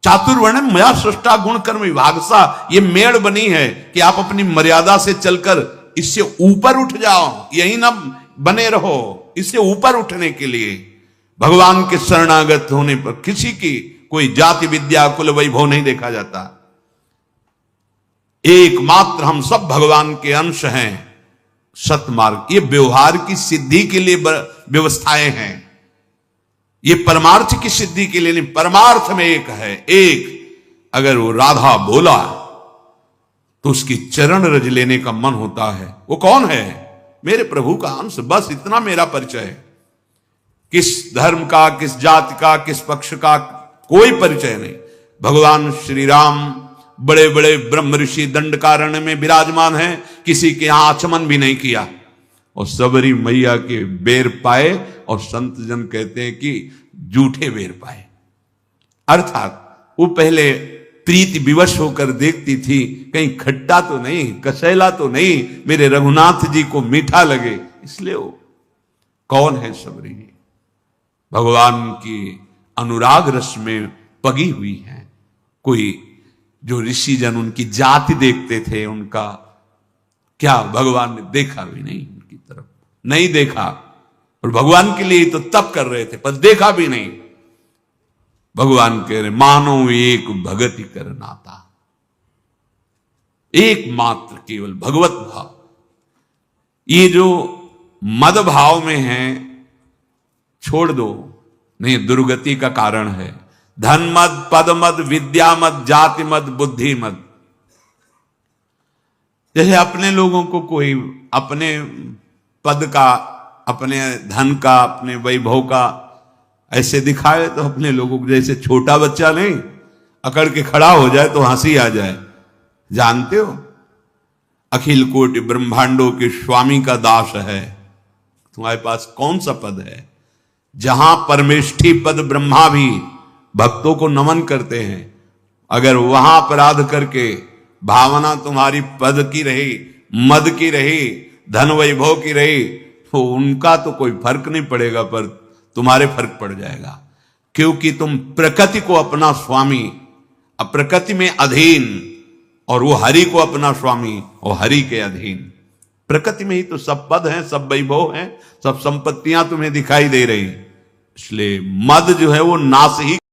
चातुर्वर्ण मया सृष्टा गुण कर्म विभागसा, ये मेड़ बनी है कि आप अपनी मर्यादा से चलकर इससे ऊपर उठ जाओ, यही ना बने रहो। इससे ऊपर उठने के लिए भगवान के शरणागत होने पर किसी की कोई जाति विद्या कुल वैभव नहीं देखा जाता। एकमात्र हम सब भगवान के अंश हैं। सतमार्ग, ये व्यवहार की सिद्धि के लिए व्यवस्थाएं हैं, ये परमार्थ की सिद्धि के लिए नहीं। परमार्थ में एक है, एक। अगर वो राधा बोला तो उसकी चरण रज लेने का मन होता है। वो कौन है? मेरे प्रभु का अंश, बस इतना मेरा परिचय है। किस धर्म का, किस जाति का, किस पक्ष का कोई परिचय नहीं। भगवान श्री राम बड़े बड़े ब्रह्म ऋषि दंडकारण्य में विराजमान हैं, किसी के यहां आचमन भी नहीं किया, और सबरी मैया के बेर पाए, और संत जन कहते हैं कि जूठे बेर पाए। अर्थात वो पहले प्रीति विवश होकर देखती थी, कहीं खट्टा तो नहीं, कसैला तो नहीं, मेरे रघुनाथ जी को मीठा लगे, इसलिए वो कौन है सबरी? भगवान की अनुराग रस में पगी हुई है। कोई जो ऋषि जन उनकी जाति देखते थे, उनका क्या भगवान ने देखा भी नहीं, उनकी तरफ नहीं देखा, और भगवान के लिए तो तप कर रहे थे पर देखा भी नहीं। भगवान कह रहे मानो एक भगति कर नाता, एकमात्र केवल भगवत भाव। ये जो मद भाव में है छोड़ दो, नहीं दुर्गति का कारण है। धन मद, पद मद, विद्या मद, जाति मद, बुद्धि मद। जैसे अपने लोगों को कोई अपने पद का, अपने धन का, अपने वैभव का ऐसे दिखाए तो अपने लोगों को जैसे छोटा बच्चा नहीं अकड़ के खड़ा हो जाए तो हंसी आ जाए। जानते हो, अखिल कोटि ब्रह्मांडों के स्वामी का दास है तुम्हारे पास कौन सा पद है? जहां परमेष्ठी पद ब्रह्मा भी भक्तों को नमन करते हैं, अगर वहां अपराध करके भावना तुम्हारी पद की रही, मद की रही, धन वैभव की रही, तो उनका तो कोई फर्क नहीं पड़ेगा, पर तुम्हारे फर्क पड़ जाएगा। क्योंकि तुम प्रकृति को अपना स्वामी, प्रकृति में अधीन, और वो हरि को अपना स्वामी और हरि के अधीन। प्रकृति में ही तो सब पद हैं, सब वैभव हैं, सब संपत्तियां तुम्हें दिखाई दे रही। इसलिए मद जो है वो नाश ही